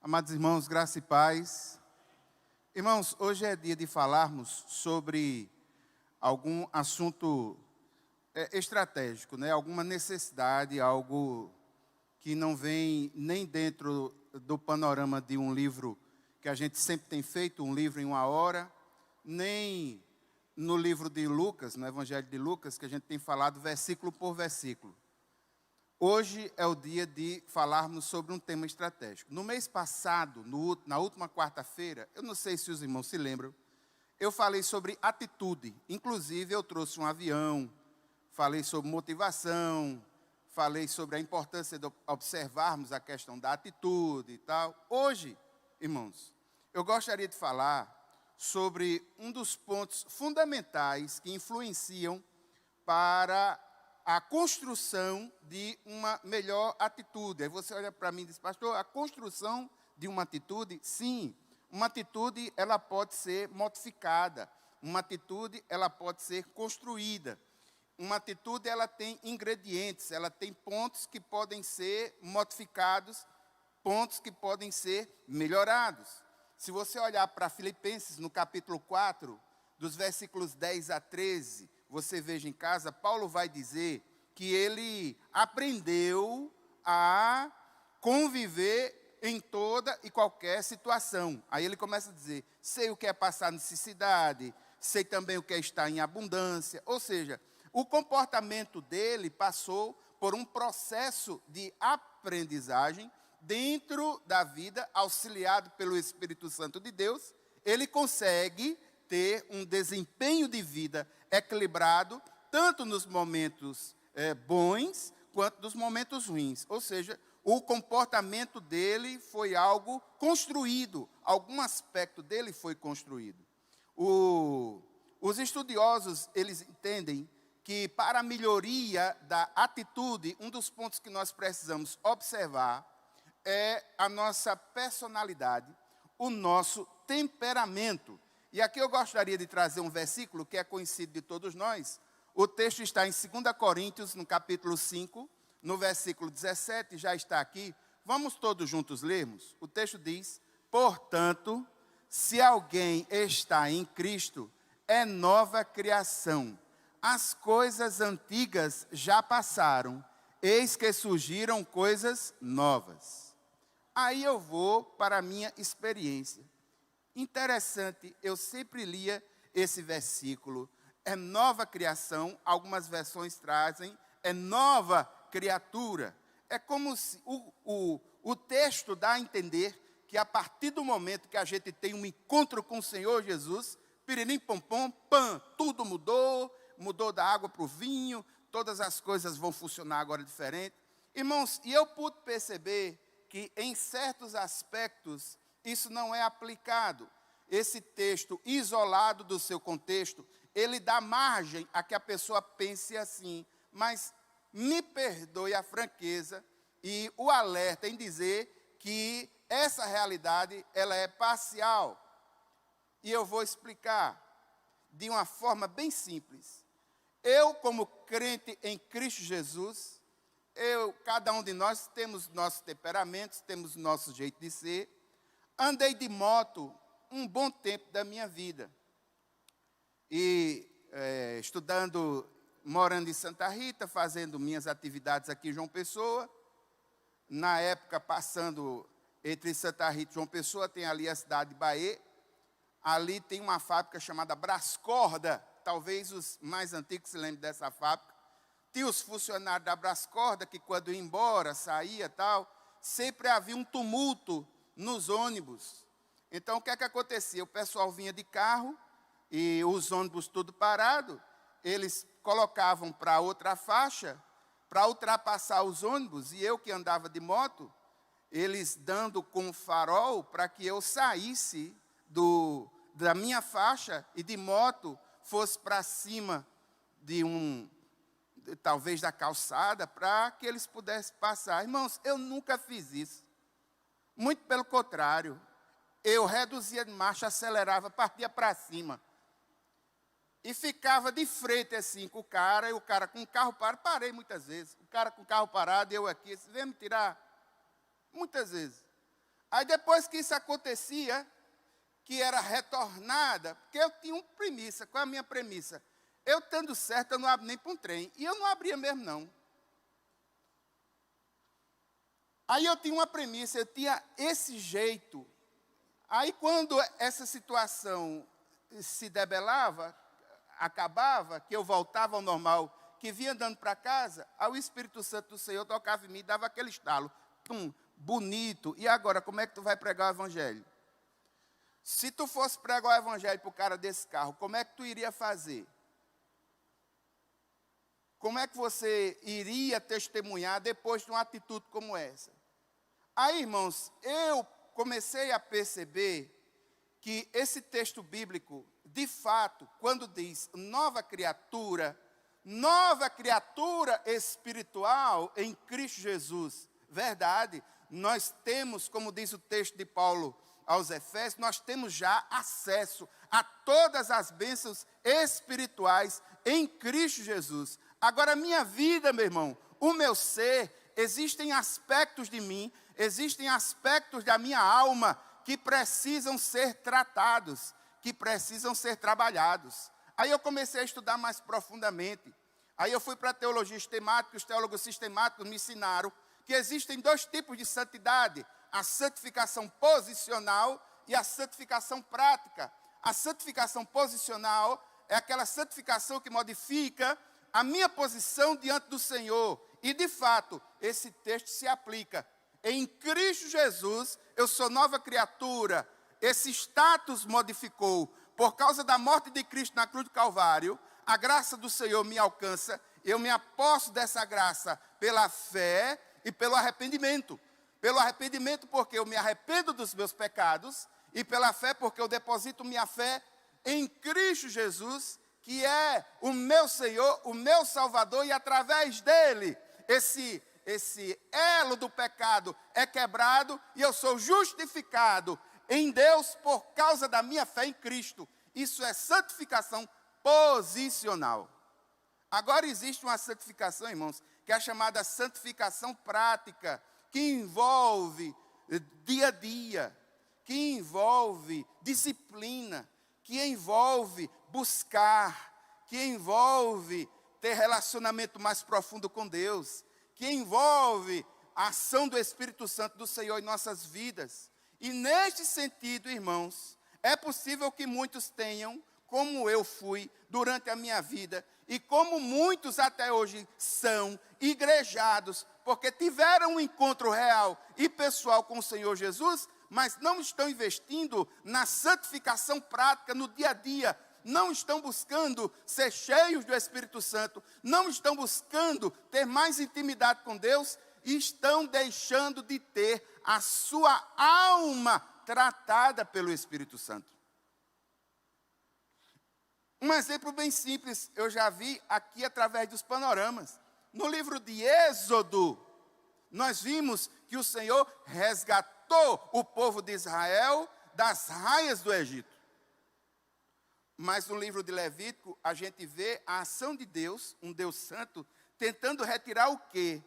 Amados irmãos, graça e paz. Irmãos, hoje é dia de falarmos sobre algum assunto estratégico, né? Alguma necessidade, algo que não vem nem dentro do panorama de um livro que a gente sempre tem feito, um livro em uma hora, nem no livro de Lucas, no Evangelho de Lucas, que a gente tem falado versículo por versículo. Hoje é o dia de falarmos sobre um tema estratégico. No mês passado, na última quarta-feira, eu não sei se os irmãos se lembram, eu falei sobre atitude. Inclusive, eu trouxe um avião, falei sobre motivação, falei sobre a importância de observarmos a questão da atitude e tal. Hoje, irmãos, eu gostaria de falar sobre um dos pontos fundamentais que influenciam para a construção de uma melhor atitude. Aí você olha para mim e diz, pastor, a construção de uma atitude, sim, uma atitude ela pode ser modificada, uma atitude ela pode ser construída. Uma atitude ela tem ingredientes, ela tem pontos que podem ser modificados, pontos que podem ser melhorados. Se você olhar para Filipenses, no capítulo 4, dos versículos 10 a 13, você veja em casa, Paulo vai dizer que ele aprendeu a conviver em toda e qualquer situação. Aí ele começa a dizer, sei o que é passar necessidade, sei também o que é estar em abundância. Ou seja, o comportamento dele passou por um processo de aprendizagem dentro da vida, auxiliado pelo Espírito Santo de Deus. Ele consegue ter um desempenho de vida equilibrado, tanto nos momentos bons, quanto nos momentos ruins. Ou seja, o comportamento dele foi algo construído, algum aspecto dele foi construído. Os estudiosos, eles entendem que para a melhoria da atitude, um dos pontos que nós precisamos observar é a nossa personalidade, o nosso temperamento. E aqui eu gostaria de trazer um versículo que é conhecido de todos nós. O texto está em 2 Coríntios, no capítulo 5, no versículo 17, já está aqui. Vamos todos juntos lermos? O texto diz, portanto, se alguém está em Cristo, é nova criação. As coisas antigas já passaram, eis que surgiram coisas novas. Aí eu vou para a minha experiência. Interessante, eu sempre lia esse versículo, é nova criação, algumas versões trazem, é nova criatura. É como se o texto dá a entender que a partir do momento que a gente tem um encontro com o Senhor Jesus, piririm pom pom, pam, tudo mudou da água para o vinho, todas as coisas vão funcionar agora diferente. Irmãos, e eu pude perceber que em certos aspectos isso não é aplicado. Esse texto, isolado do seu contexto, ele dá margem a que a pessoa pense assim. Mas me perdoe a franqueza e o alerta em dizer que essa realidade ela é parcial. E eu vou explicar de uma forma bem simples. Eu, como crente em Cristo Jesus, cada um de nós temos nossos temperamentos, temos nosso jeito de ser. Andei de moto um bom tempo da minha vida. E estudando, morando em Santa Rita, fazendo minhas atividades aqui em João Pessoa. Na época, passando entre Santa Rita e João Pessoa, tem ali a cidade de Bahia. Ali tem uma fábrica chamada Brascorda. Talvez os mais antigos se lembrem dessa fábrica. Tinha os funcionários da Brascorda que quando ia embora, saía e tal, sempre havia um tumulto nos ônibus. Então, o que é que acontecia? O pessoal vinha de carro e os ônibus tudo parado, eles colocavam para outra faixa, para ultrapassar os ônibus, e eu que andava de moto, eles dando com farol para que eu saísse da minha faixa e de moto fosse para cima talvez da calçada, para que eles pudessem passar. Irmãos, eu nunca fiz isso. Muito pelo contrário. Eu reduzia de marcha, acelerava, partia para cima. E ficava de frente assim com o cara, e o cara com o carro parado, parei muitas vezes. O cara com o carro parado, eu aqui, você vem me tirar? Muitas vezes. Aí depois que isso acontecia, que era retornada, porque eu tinha uma premissa. Qual é a minha premissa? Eu estando certo, eu não abro nem para um trem. E eu não abria mesmo, não. Aí eu tinha uma premissa, eu tinha esse jeito. Aí quando essa situação se debelava, acabava, que eu voltava ao normal, que vinha andando para casa, aí o Espírito Santo do Senhor tocava em mim, dava aquele estalo. Pum, bonito. E agora, como é que tu vai pregar o evangelho? Se tu fosse pregar o evangelho para o cara desse carro, como é que tu iria fazer? Como é que você iria testemunhar depois de uma atitude como essa? Aí, irmãos, eu comecei a perceber que esse texto bíblico, de fato, quando diz nova criatura espiritual em Cristo Jesus, verdade, nós temos, como diz o texto de Paulo aos Efésios, nós temos já acesso a todas as bênçãos espirituais em Cristo Jesus. Agora, a minha vida, meu irmão, o meu ser, existem aspectos de mim, existem aspectos da minha alma que precisam ser tratados, que precisam ser trabalhados. Aí eu comecei a estudar mais profundamente. Aí eu fui para a teologia sistemática, os teólogos sistemáticos me ensinaram que existem dois tipos de santidade: a santificação posicional e a santificação prática. A santificação posicional é aquela santificação que modifica a minha posição diante do Senhor. E, de fato, esse texto se aplica. Em Cristo Jesus, eu sou nova criatura. Esse status modificou. Por causa da morte de Cristo na cruz do Calvário, a graça do Senhor me alcança. Eu me aposto dessa graça pela fé e pelo arrependimento. Pelo arrependimento, porque eu me arrependo dos meus pecados. E pela fé, porque eu deposito minha fé em Cristo Jesus, que é o meu Senhor, o meu Salvador, e através dele, esse elo do pecado é quebrado e eu sou justificado em Deus por causa da minha fé em Cristo. Isso é santificação posicional. Agora existe uma santificação, irmãos, que é a chamada santificação prática, que envolve dia a dia, que envolve disciplina, que envolve buscar, que envolve ter relacionamento mais profundo com Deus, que envolve a ação do Espírito Santo do Senhor em nossas vidas. E neste sentido, irmãos, é possível que muitos tenham, como eu fui durante a minha vida, e como muitos até hoje são igrejados, porque tiveram um encontro real e pessoal com o Senhor Jesus, mas não estão investindo na santificação prática no dia a dia, não estão buscando ser cheios do Espírito Santo, não estão buscando ter mais intimidade com Deus, e estão deixando de ter a sua alma tratada pelo Espírito Santo. Um exemplo bem simples, eu já vi aqui através dos panoramas. No livro de Êxodo, nós vimos que o Senhor resgatou o povo de Israel das raias do Egito. Mas no livro de Levítico, a gente vê a ação de Deus, um Deus santo, tentando retirar o quê?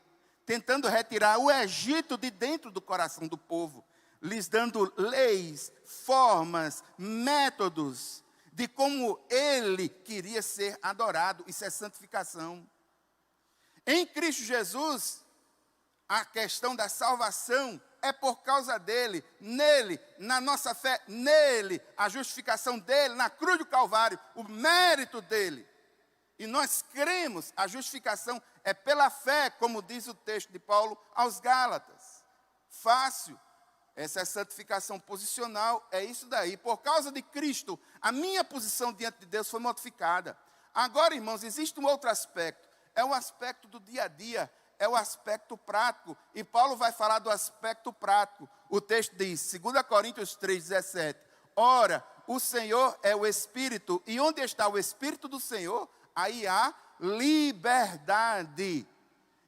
Tentando retirar o Egito de dentro do coração do povo, lhes dando leis, formas, métodos de como ele queria ser adorado. Isso é santificação. Em Cristo Jesus, a questão da salvação é por causa dele, nele, na nossa fé, nele, a justificação dele, na cruz do Calvário, o mérito dele. E nós cremos, a justificação é pela fé, como diz o texto de Paulo aos Gálatas. Fácil. Essa é a santificação posicional, é isso daí. Por causa de Cristo, a minha posição diante de Deus foi modificada. Agora, irmãos, existe um outro aspecto. É o aspecto do dia a dia, é o aspecto prático. E Paulo vai falar do aspecto prático. O texto diz, 2 Coríntios 3,17. Ora, o Senhor é o Espírito, e onde está o Espírito do Senhor, aí há liberdade.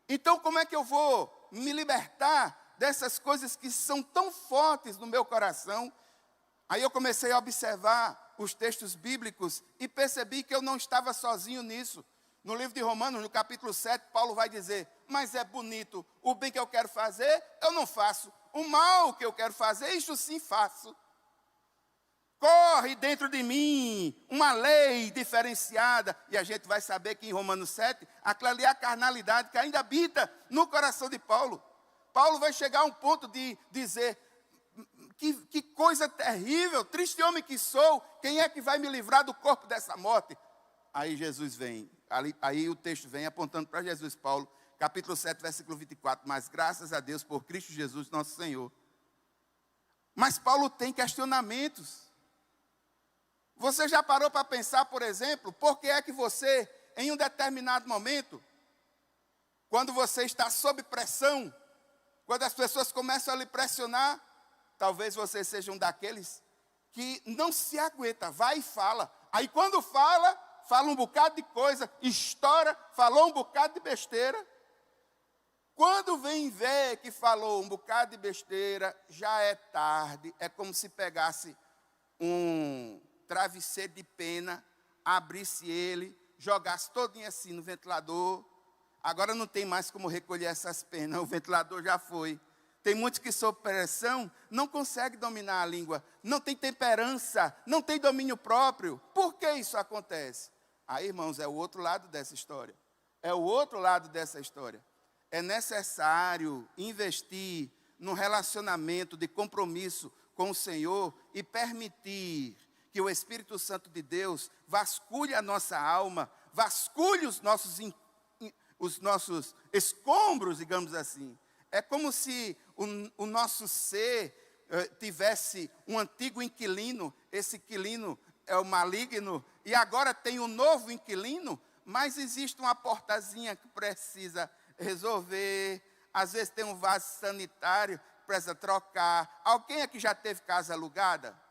Então, como é que eu vou me libertar dessas coisas que são tão fortes no meu coração? Aí eu comecei a observar os textos bíblicos e percebi que eu não estava sozinho nisso. No livro de Romanos, no capítulo 7, Paulo vai dizer: mas é bonito, o bem que eu quero fazer, eu não faço. O mal que eu quero fazer, isso sim faço. Corre dentro de mim uma lei diferenciada. E a gente vai saber que em Romanos 7, aquela ali é a carnalidade que ainda habita no coração de Paulo. Paulo vai chegar a um ponto de dizer: que coisa terrível, triste homem que sou, quem é que vai me livrar do corpo dessa morte? Aí Jesus vem, aí o texto vem apontando para Jesus, Paulo, capítulo 7, versículo 24, mas graças a Deus por Cristo Jesus, nosso Senhor. Mas Paulo tem questionamentos. Você já parou para pensar, por exemplo, por que é que você, em um determinado momento, quando você está sob pressão, quando as pessoas começam a lhe pressionar, talvez você seja um daqueles que não se aguenta, vai e fala. Aí quando fala um bocado de coisa, estoura, falou um bocado de besteira. Quando vem ver que falou um bocado de besteira, já é tarde. É como se pegasse um travesseiro de pena, abrisse ele, jogasse todinho assim no ventilador. Agora não tem mais como recolher essas penas, o ventilador já foi. Tem muitos que sob pressão não conseguem dominar a língua, não tem temperança, não tem domínio próprio. Por que isso acontece? Aí, irmãos, é o outro lado dessa história. É o outro lado dessa história. É necessário investir num relacionamento de compromisso com o Senhor e permitir que o Espírito Santo de Deus vasculhe a nossa alma, vasculhe os nossos escombros, digamos assim. É como se o nosso ser tivesse um antigo inquilino, esse inquilino é o maligno, e agora tem um novo inquilino, mas existe uma portazinha que precisa resolver, às vezes tem um vaso sanitário que precisa trocar. Alguém aqui já teve casa alugada?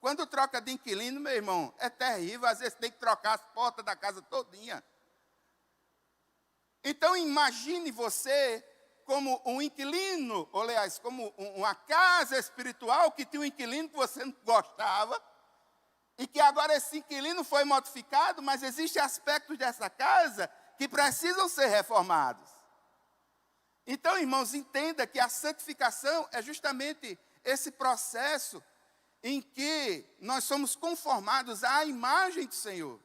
Quando troca de inquilino, meu irmão, é terrível, às vezes tem que trocar as portas da casa todinha. Então imagine você como um inquilino, ou aliás, como uma casa espiritual que tinha um inquilino que você não gostava, e que agora esse inquilino foi modificado, mas existem aspectos dessa casa que precisam ser reformados. Então, irmãos, entenda que a santificação é justamente esse processo em que nós somos conformados à imagem do Senhor.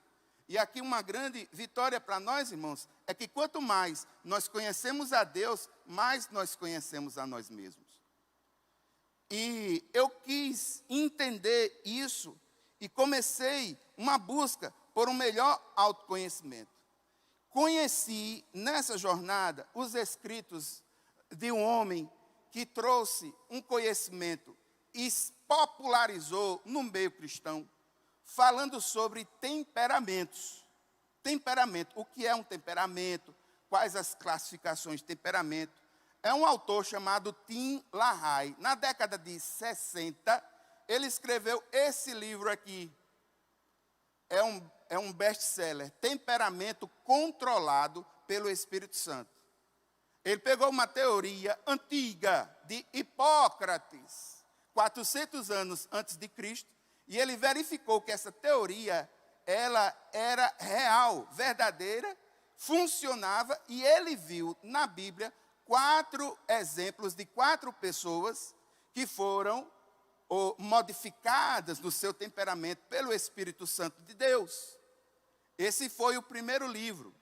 E aqui uma grande vitória para nós, irmãos, é que quanto mais nós conhecemos a Deus, mais nós conhecemos a nós mesmos. E eu quis entender isso e comecei uma busca por um melhor autoconhecimento. Conheci nessa jornada os escritos de um homem que trouxe um conhecimento e popularizou no meio cristão, falando sobre temperamentos. Temperamento, o que é um temperamento? Quais as classificações de temperamento? É um autor chamado Tim LaHaye. Na década de 60, ele escreveu esse livro aqui. É um best-seller, Temperamento Controlado pelo Espírito Santo. Ele pegou uma teoria antiga de Hipócrates, 400 anos antes de Cristo, e ele verificou que essa teoria, ela era real, verdadeira, funcionava, e ele viu na Bíblia 4 exemplos de 4 pessoas que foram modificadas no seu temperamento pelo Espírito Santo de Deus. Esse foi o primeiro livro.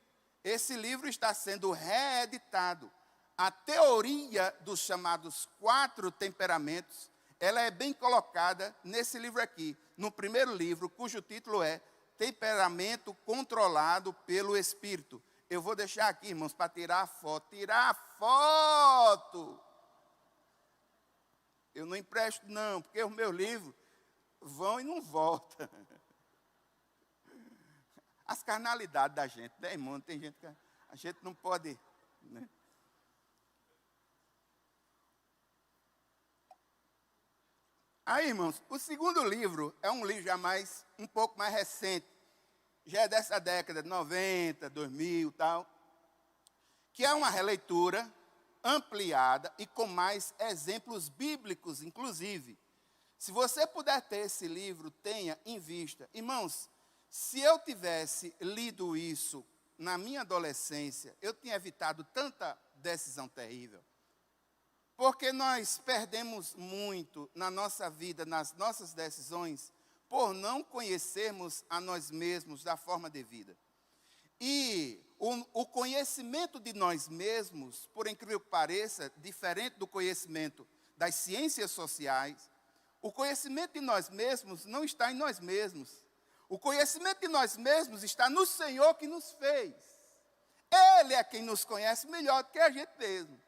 Esse livro está sendo reeditado. A teoria dos chamados 4 temperamentos, ela é bem colocada nesse livro aqui, no primeiro livro, cujo título é Temperamento Controlado pelo Espírito. Eu vou deixar aqui, irmãos, para tirar a foto. Tirar a foto! Eu não empresto, não, porque os meus livros vão e não voltam. As carnalidades da gente, né, irmão? Tem gente que a gente não pode, né? Aí, irmãos, o segundo livro é um livro já um pouco mais recente, já é dessa década de 90, 2000 e tal, que é uma releitura ampliada e com mais exemplos bíblicos, inclusive. Se você puder ter esse livro, tenha em vista. Irmãos, se eu tivesse lido isso na minha adolescência, eu tinha evitado tanta decisão terrível. Porque nós perdemos muito na nossa vida, nas nossas decisões, por não conhecermos a nós mesmos da forma devida. E o conhecimento de nós mesmos, por incrível que pareça, diferente do conhecimento das ciências sociais, o conhecimento de nós mesmos não está em nós mesmos. O conhecimento de nós mesmos está no Senhor que nos fez. Ele é quem nos conhece melhor do que a gente mesmo.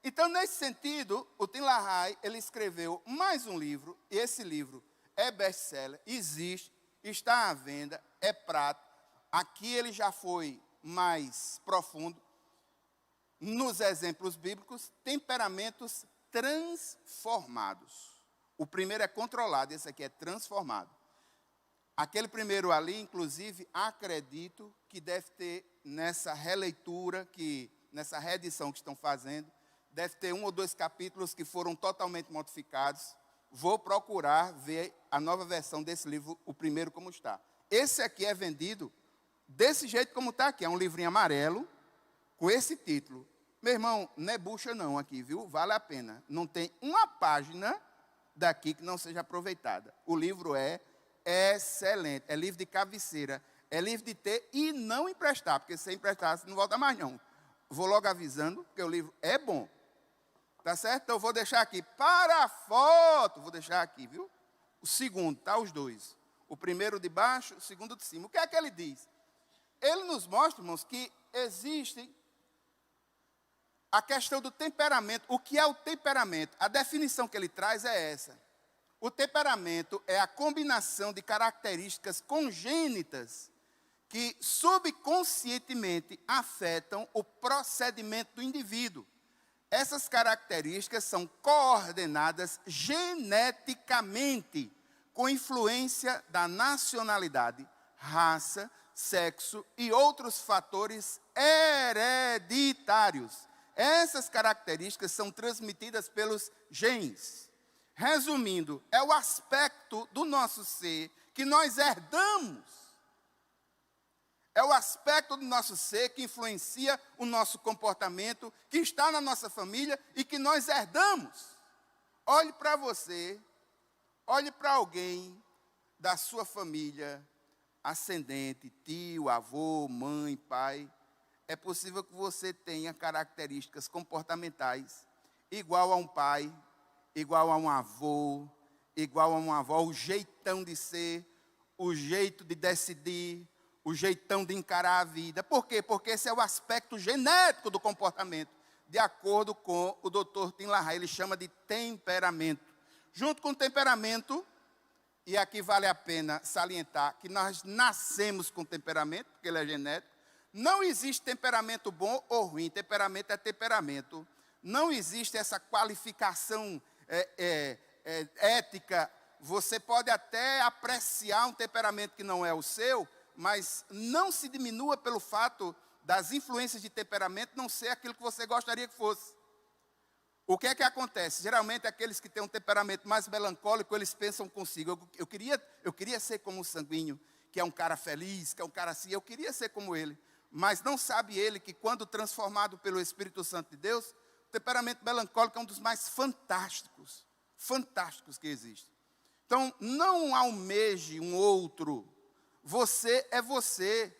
Então, nesse sentido, o Tim LaHaye, ele escreveu mais um livro, e esse livro é best-seller, existe, está à venda, é prático. Aqui ele já foi mais profundo nos exemplos bíblicos, temperamentos transformados. O primeiro é controlado, esse aqui é transformado. Aquele primeiro ali, inclusive, acredito que deve ter nessa releitura, nessa reedição que estão fazendo, deve ter 1 ou 2 capítulos que foram totalmente modificados. Vou procurar ver a nova versão desse livro, o primeiro como está. Esse aqui é vendido desse jeito como está aqui. É um livrinho amarelo, com esse título. Meu irmão, não é bucha não aqui, viu? Vale a pena. Não tem uma página daqui que não seja aproveitada. O livro é excelente. É livro de cabeceira. É livro de ter e não emprestar, porque se emprestar, você não volta mais não. Vou logo avisando, porque o livro é bom. Tá certo? Então, eu vou deixar aqui para a foto. Vou deixar aqui, viu? O segundo, tá? Os dois. O primeiro de baixo, o segundo de cima. O que é que ele diz? Ele nos mostra, irmãos, que existe a questão do temperamento. O que é o temperamento? A definição que ele traz é essa. O temperamento é a combinação de características congênitas que subconscientemente afetam o procedimento do indivíduo. Essas características são coordenadas geneticamente, com influência da nacionalidade, raça, sexo e outros fatores hereditários. Essas características são transmitidas pelos genes. Resumindo, é o aspecto do nosso ser que nós herdamos. É o aspecto do nosso ser que influencia o nosso comportamento, que está na nossa família e que nós herdamos. Olhe para você, olhe para alguém da sua família, ascendente, tio, avô, mãe, pai. É possível que você tenha características comportamentais igual a um pai, igual a um avô, igual a uma avó, o jeitão de ser, o jeito de decidir, o jeitão de encarar a vida. Por quê? Porque esse é o aspecto genético do comportamento, de acordo com o Dr. Tim LaHaye, ele chama de temperamento. Junto com o temperamento, e aqui vale a pena salientar que nós nascemos com temperamento, porque ele é genético. Não existe temperamento bom ou ruim, temperamento é temperamento. Não existe essa qualificação ética. Você pode até apreciar um temperamento que não é o seu, mas não se diminua pelo fato das influências de temperamento não ser aquilo que você gostaria que fosse. O que é que acontece? Geralmente, aqueles que têm um temperamento mais melancólico, eles pensam consigo, eu queria ser como o sanguíneo, que é um cara feliz, que é um cara assim, eu queria ser como ele. Mas não sabe ele que quando transformado pelo Espírito Santo de Deus, o temperamento melancólico é um dos mais fantásticos que existe. Então, não almeje um outro. Você é você.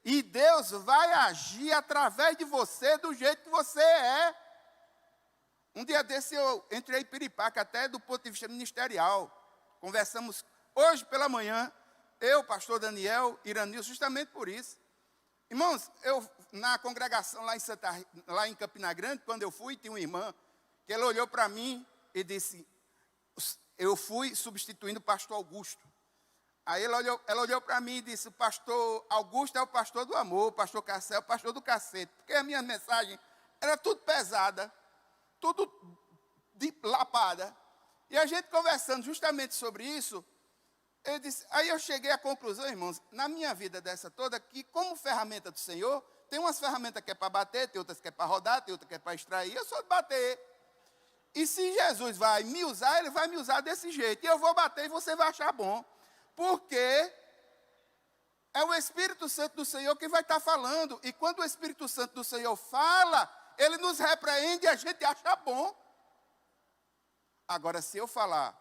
E Deus vai agir através de você do jeito que você é. Um dia desse eu entrei em piripaque, até do ponto de vista ministerial. Conversamos hoje pela manhã, eu, pastor Daniel, Iranil, justamente por isso. Irmãos, eu na congregação lá em Campina Grande, quando eu fui, tinha uma irmã, que ela olhou para mim e disse, eu fui substituindo o pastor Augusto. Aí ela olhou para mim e disse, o pastor Augusto é o pastor do amor, o pastor Cassé é o pastor do cacete. Porque a minha mensagem era tudo pesada, tudo lapada. E a gente conversando justamente sobre isso, eu disse, aí eu cheguei à conclusão, irmãos, na minha vida dessa toda, que como ferramenta do Senhor, tem umas ferramentas que é para bater, tem outras que é para rodar, tem outras que é para extrair, eu sou de bater. E se Jesus vai me usar, ele vai me usar desse jeito. E eu vou bater e você vai achar bom. Porque é o Espírito Santo do Senhor que vai estar falando. E quando o Espírito Santo do Senhor fala, ele nos repreende e a gente acha bom. Agora, se eu falar,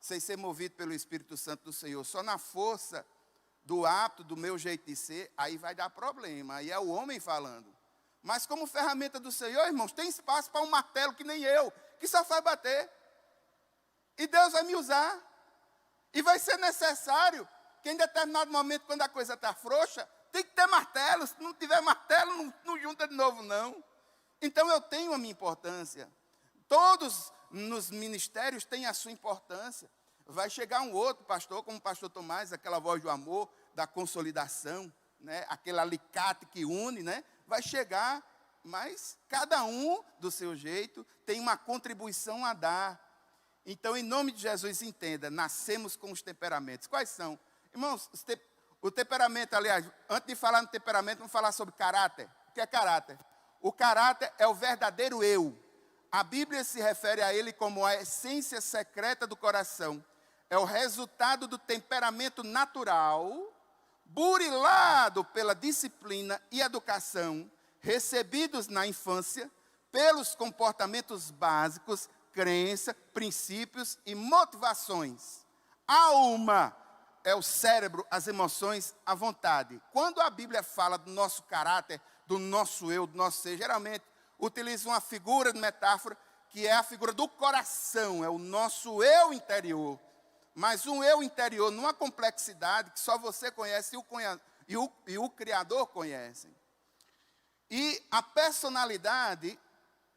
sem ser movido pelo Espírito Santo do Senhor, só na força do hábito, do meu jeito de ser, aí vai dar problema. Aí é o homem falando. Mas como ferramenta do Senhor, irmãos, tem espaço para um martelo que nem eu, que só faz bater. E Deus vai me usar. E vai ser necessário que em determinado momento, quando a coisa está frouxa, tem que ter martelo. Se não tiver martelo, não junta de novo, não. Então eu tenho a minha importância. Todos nos ministérios têm a sua importância. Vai chegar um outro pastor, como o pastor Tomás, aquela voz do amor, da consolidação, né? Aquele alicate que une, né? Vai chegar, mas cada um do seu jeito tem uma contribuição a dar. Então, em nome de Jesus, entenda, nascemos com os temperamentos. Quais são? Irmãos, o temperamento, aliás, antes de falar no temperamento, vamos falar sobre caráter. O que é caráter? O caráter é o verdadeiro eu. A Bíblia se refere a ele como a essência secreta do coração. É o resultado do temperamento natural, burilado pela disciplina e educação, recebidos na infância, pelos comportamentos básicos, crença, princípios e motivações. Alma é o cérebro, as emoções, a vontade. Quando a Bíblia fala do nosso caráter, do nosso eu, do nosso ser, geralmente utiliza uma figura de metáfora, que é a figura do coração, é o nosso eu interior. Mas um eu interior numa complexidade que só você conhece e o Criador conhece. E a personalidade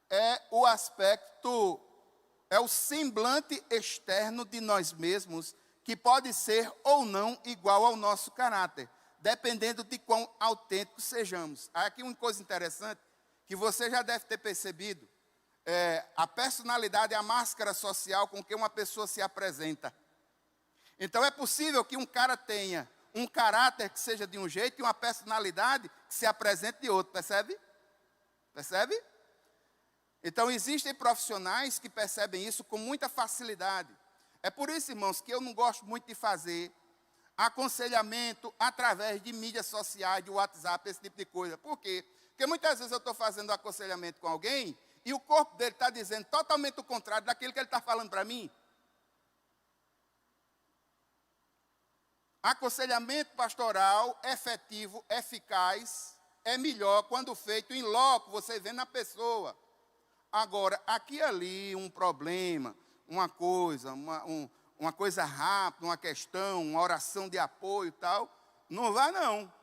é o aspecto, é o semblante externo de nós mesmos, que pode ser ou não igual ao nosso caráter, dependendo de quão autênticos sejamos. Aqui uma coisa interessante, que você já deve ter percebido, a personalidade é a máscara social com que uma pessoa se apresenta. Então é possível que um cara tenha um caráter que seja de um jeito e uma personalidade que se apresente de outro, percebe? Percebe? Então existem profissionais que percebem isso com muita facilidade. É por isso, irmãos, que eu não gosto muito de fazer aconselhamento através de mídias sociais, de WhatsApp, esse tipo de coisa. Por quê? Porque muitas vezes eu estou fazendo aconselhamento com alguém e o corpo dele está dizendo totalmente o contrário daquilo que ele está falando para mim. Aconselhamento pastoral efetivo, eficaz, é melhor quando feito em loco, você vê na pessoa. Agora, aqui e ali, um problema, uma coisa, uma coisa rápida, uma questão, uma oração de apoio e tal, não vai não.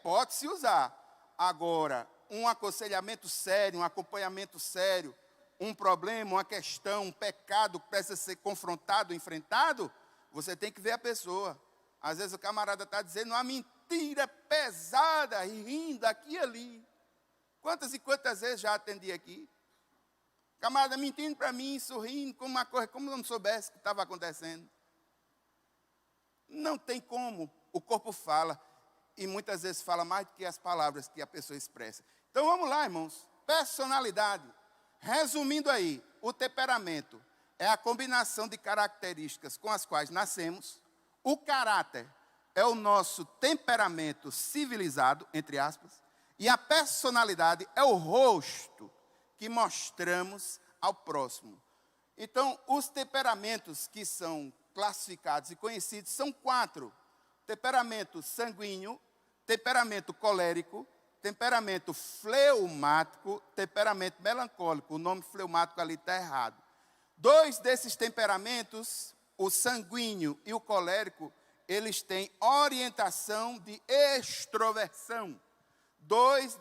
Pode-se usar. Agora, um aconselhamento sério, um acompanhamento sério, um problema, uma questão, um pecado que precisa ser confrontado, enfrentado, você tem que ver a pessoa. Às vezes o camarada está dizendo uma mentira pesada, e rindo aqui e ali. Quantas e quantas vezes já atendi aqui? Camarada mentindo para mim, sorrindo, como uma coisa, como eu não soubesse o que estava acontecendo. Não tem como. O corpo fala, e muitas vezes fala mais do que as palavras que a pessoa expressa. Então vamos lá, irmãos. Personalidade. Resumindo aí, o temperamento é a combinação de características com as quais nascemos. O caráter é o nosso temperamento civilizado, entre aspas. E a personalidade é o rosto que mostramos ao próximo. Então, os temperamentos que são classificados e conhecidos são 4. Temperamento sanguíneo, temperamento colérico, temperamento fleumático, temperamento melancólico. O nome fleumático ali está errado. 2 desses temperamentos, o sanguíneo e o colérico, eles têm orientação de extroversão. 2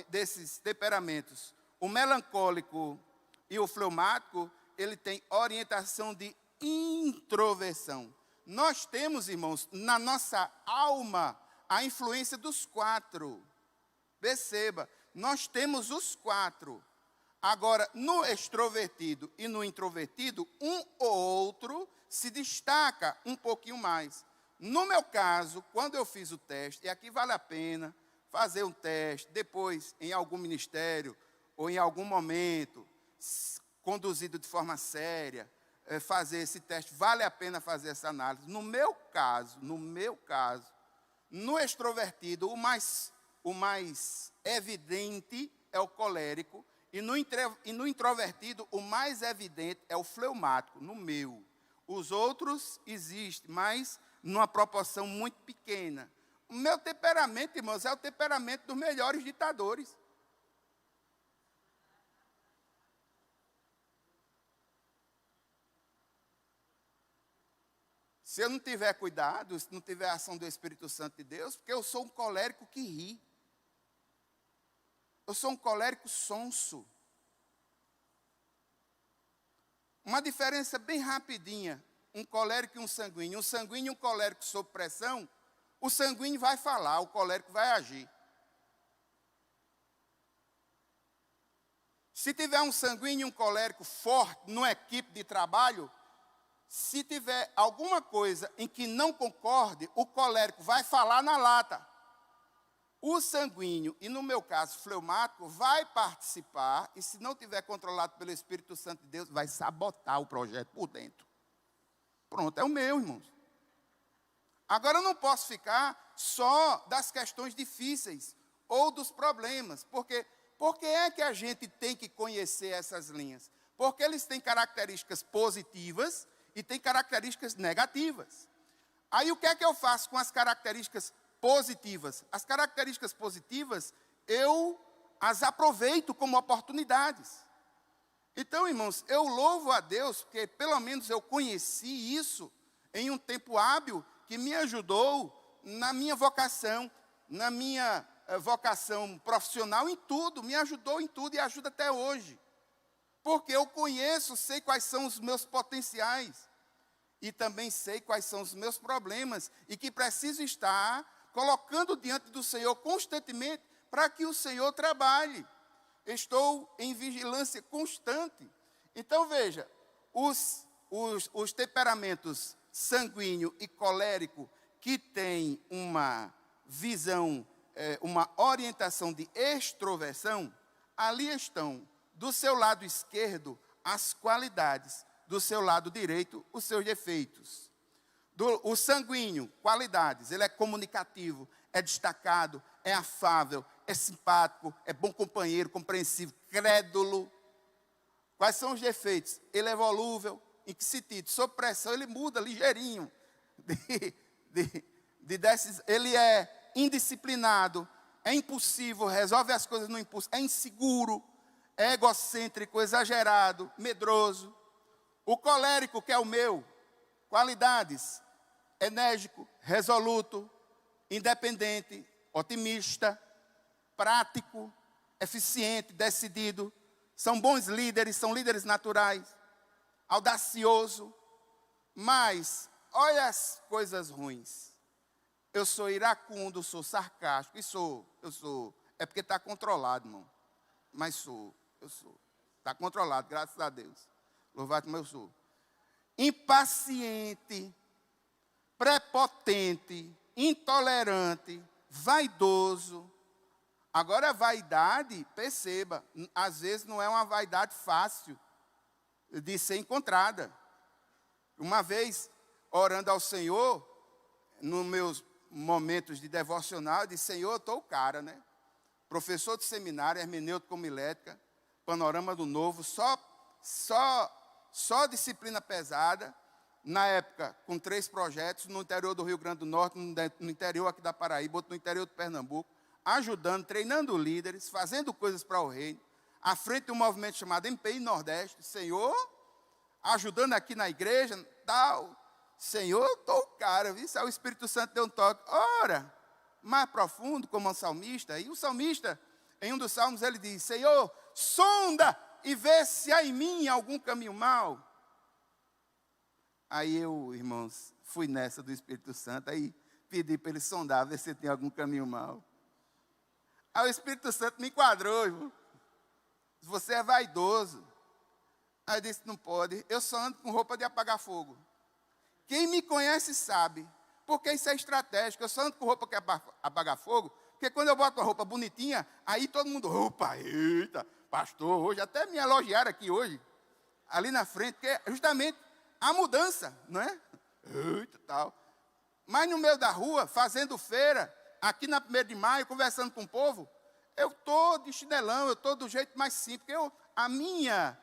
desses temperamentos, o melancólico e o fleumático, ele tem orientação de introversão. Nós temos, irmãos, na nossa alma, a influência dos 4. Perceba, nós temos os 4. Agora, no extrovertido e no introvertido, um ou outro se destaca um pouquinho mais. No meu caso, quando eu fiz o teste, e aqui vale a pena fazer um teste, depois em algum ministério, ou em algum momento, conduzido de forma séria, fazer esse teste, vale a pena fazer essa análise. No meu caso, no extrovertido, o mais evidente é o colérico, e no introvertido, o mais evidente é o fleumático, no meu. Os outros existem, mas numa proporção muito pequena. O meu temperamento, irmãos, é o temperamento dos melhores ditadores. Se eu não tiver cuidado, se não tiver a ação do Espírito Santo de Deus, porque eu sou um colérico que ri. Eu sou um colérico sonso. Uma diferença bem rapidinha, um colérico e um sanguíneo. Um sanguíneo e um colérico sob pressão, o sanguíneo vai falar, o colérico vai agir. Se tiver um sanguíneo e um colérico forte numa equipe de trabalho, se tiver alguma coisa em que não concorde, o colérico vai falar na lata. O sanguíneo, e no meu caso, fleumático, vai participar, e se não tiver controlado pelo Espírito Santo de Deus, vai sabotar o projeto por dentro. Pronto, é o meu, irmãos. Agora eu não posso ficar só das questões difíceis ou dos problemas, porque por que é que a gente tem que conhecer essas linhas? Porque eles têm características positivas e têm características negativas. Aí o que é que eu faço com as características positivas? As características positivas, eu as aproveito como oportunidades. Então, irmãos, eu louvo a Deus, porque pelo menos eu conheci isso em um tempo hábil, que me ajudou na minha vocação profissional, em tudo, me ajudou em tudo e ajuda até hoje. Porque eu conheço, sei quais são os meus potenciais. E também sei quais são os meus problemas. E que preciso estar colocando diante do Senhor constantemente para que o Senhor trabalhe. Estou em vigilância constante. Então, veja, os temperamentos sanguíneo e colérico que têm uma visão, uma orientação de extroversão, ali estão. Do seu lado esquerdo, as qualidades. Do seu lado direito, os seus defeitos. O sanguíneo, qualidades. Ele é comunicativo, é destacado, é afável, é simpático, é bom companheiro, compreensivo, crédulo. Quais são os defeitos? Ele é volúvel. Em que sentido? Sob pressão, ele muda ligeirinho. Ele é indisciplinado, é impulsivo, resolve as coisas no impulso, é inseguro, é egocêntrico, exagerado, medroso. O colérico, que é o meu, qualidades: enérgico, resoluto, independente, otimista, prático, eficiente, decidido. São bons líderes, são líderes naturais, audacioso. Mas, olha as coisas ruins. Eu sou iracundo, sou sarcástico, eu sou. É porque está controlado, irmão. Mas eu sou. Está controlado, graças a Deus. Louvado como eu sou. Impaciente, prepotente, intolerante, vaidoso. Agora, a vaidade, perceba, às vezes não é uma vaidade fácil de ser encontrada. Uma vez, orando ao Senhor, nos meus momentos de devocional, eu disse: Senhor, eu estou o cara, né? Professor de seminário, hermenêutica homilética, panorama do novo, só disciplina pesada, na época, com 3 projetos, no interior do Rio Grande do Norte, no interior aqui da Paraíba, outro no interior do Pernambuco, ajudando, treinando líderes, fazendo coisas para o reino, à frente de um movimento chamado MPI Nordeste. Senhor, ajudando aqui na igreja, tal. Senhor, eu estou o cara, viu? O Espírito Santo deu um toque. Ora, mais profundo, como um salmista. E o salmista, em um dos salmos, ele diz: Senhor, sonda e vê se há em mim algum caminho mau. Aí eu, irmãos, fui nessa do Espírito Santo, aí pedi para ele sondar, ver se tem algum caminho mau. Aí o Espírito Santo me enquadrou, irmão. Você é vaidoso. Aí eu disse: não pode, eu só ando com roupa de apagar fogo. Quem me conhece sabe, porque isso é estratégico. Eu só ando com roupa que apagar fogo, porque quando eu boto uma roupa bonitinha, aí todo mundo: opa, eita, pastor, hoje até me elogiaram aqui hoje, ali na frente, porque justamente a mudança, não é? Eita, tal. Mas no meio da rua, fazendo feira, aqui na 1º de maio, conversando com o povo, eu estou de chinelão, eu estou do jeito mais simples. A minha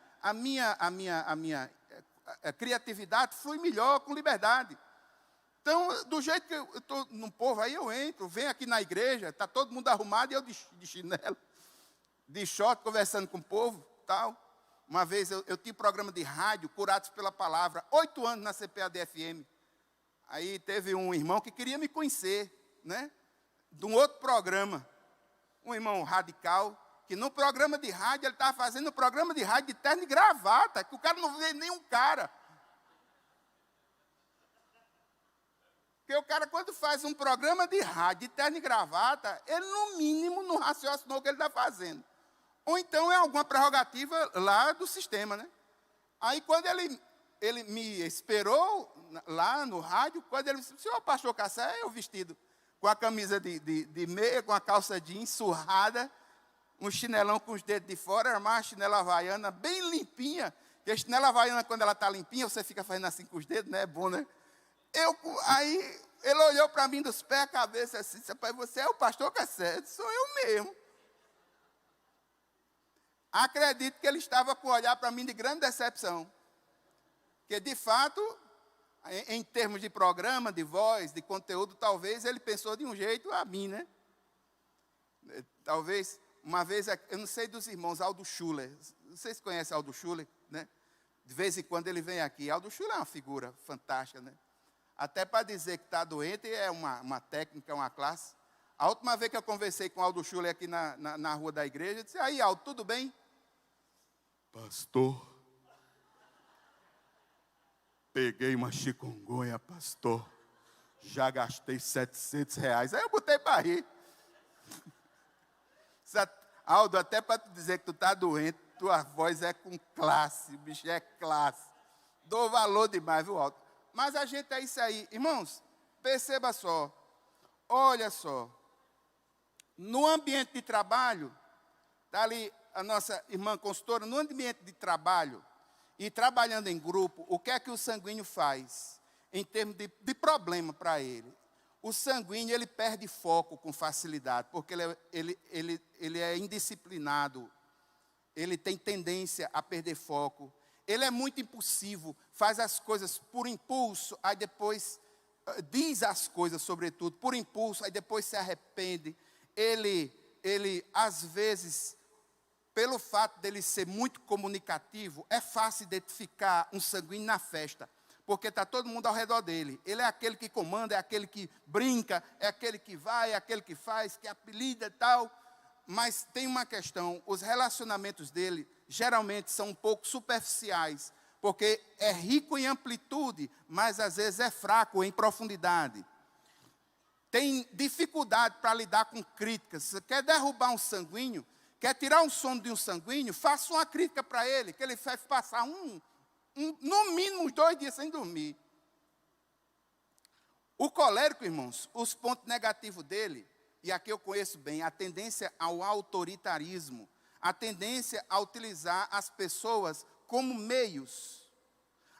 criatividade flui melhor, com liberdade. Então, do jeito que eu estou no povo, aí eu entro, venho aqui na igreja, está todo mundo arrumado e eu de chinelo, de short, conversando com o povo, tal. Uma vez eu tinha um programa de rádio, Curados pela Palavra, 8 anos na CPAD-FM. Aí teve um irmão que queria me conhecer, né? De um outro programa, um irmão radical, que no programa de rádio, ele estava fazendo um programa de rádio de terno e gravata, que o cara não vê nenhum cara. Porque o cara, quando faz um programa de rádio de terno e gravata, ele, no mínimo, não raciocinou o que ele está fazendo. Ou então é alguma prerrogativa lá do sistema, né? Aí, quando ele me esperou lá no rádio, quando ele disse, senhor pastor Cassé, eu vestido com a camisa de meia, com a calça jeans surrada, um chinelão com os dedos de fora, era uma chinela havaiana bem limpinha, porque a chinela havaiana, quando ela está limpinha, você fica fazendo assim com os dedos, né? É bom, né? Aí ele olhou para mim dos pés à cabeça assim, disse, pai, você é o pastor Cassé? Sou eu mesmo. Acredito que ele estava com o olhar para mim de grande decepção. Porque, de fato, em termos de programa, de voz, de conteúdo, talvez ele pensou de um jeito a mim, né? Talvez, uma vez, eu não sei dos irmãos, Aldo Schuller. Vocês conhecem Aldo Schuller, né? De vez em quando ele vem aqui. Aldo Schuller é uma figura fantástica, né? Até para dizer que está doente é uma técnica, uma classe. A última vez que eu conversei com o Aldo Schuller aqui na rua da igreja, eu disse, aí Aldo, tudo bem? Pastor, peguei uma chikungunya, pastor. Já gastei R$700. Aí eu botei para rir. Aldo, até para te dizer que tu está doente, tua voz é com classe, o bicho é classe. Dou valor demais, viu, Aldo? Mas a gente é isso aí. Irmãos, perceba só. Olha só. No ambiente de trabalho, está ali a nossa irmã consultora, no ambiente de trabalho, e trabalhando em grupo, o que é que o sanguíneo faz? Em termos de problema para ele. O sanguíneo, ele perde foco com facilidade, porque ele é indisciplinado, ele tem tendência a perder foco, ele é muito impulsivo, faz as coisas por impulso, aí depois diz as coisas, sobretudo, por impulso, aí depois se arrepende. Ele, às vezes, pelo fato dele ser muito comunicativo, é fácil identificar um sanguíneo na festa, porque está todo mundo ao redor dele. Ele é aquele que comanda, é aquele que brinca, é aquele que vai, é aquele que faz, que apelida e tal. Mas tem uma questão, os relacionamentos dele geralmente são um pouco superficiais, porque é rico em amplitude, mas às vezes é fraco em profundidade. Tem dificuldade para lidar com críticas. Você quer derrubar um sanguíneo, quer tirar um sono de um sanguíneo, faça uma crítica para ele, que ele vai passar no mínimo uns 2 dias sem dormir. O colérico, irmãos, os pontos negativos dele, e aqui eu conheço bem, a tendência ao autoritarismo, a tendência a utilizar as pessoas como meios,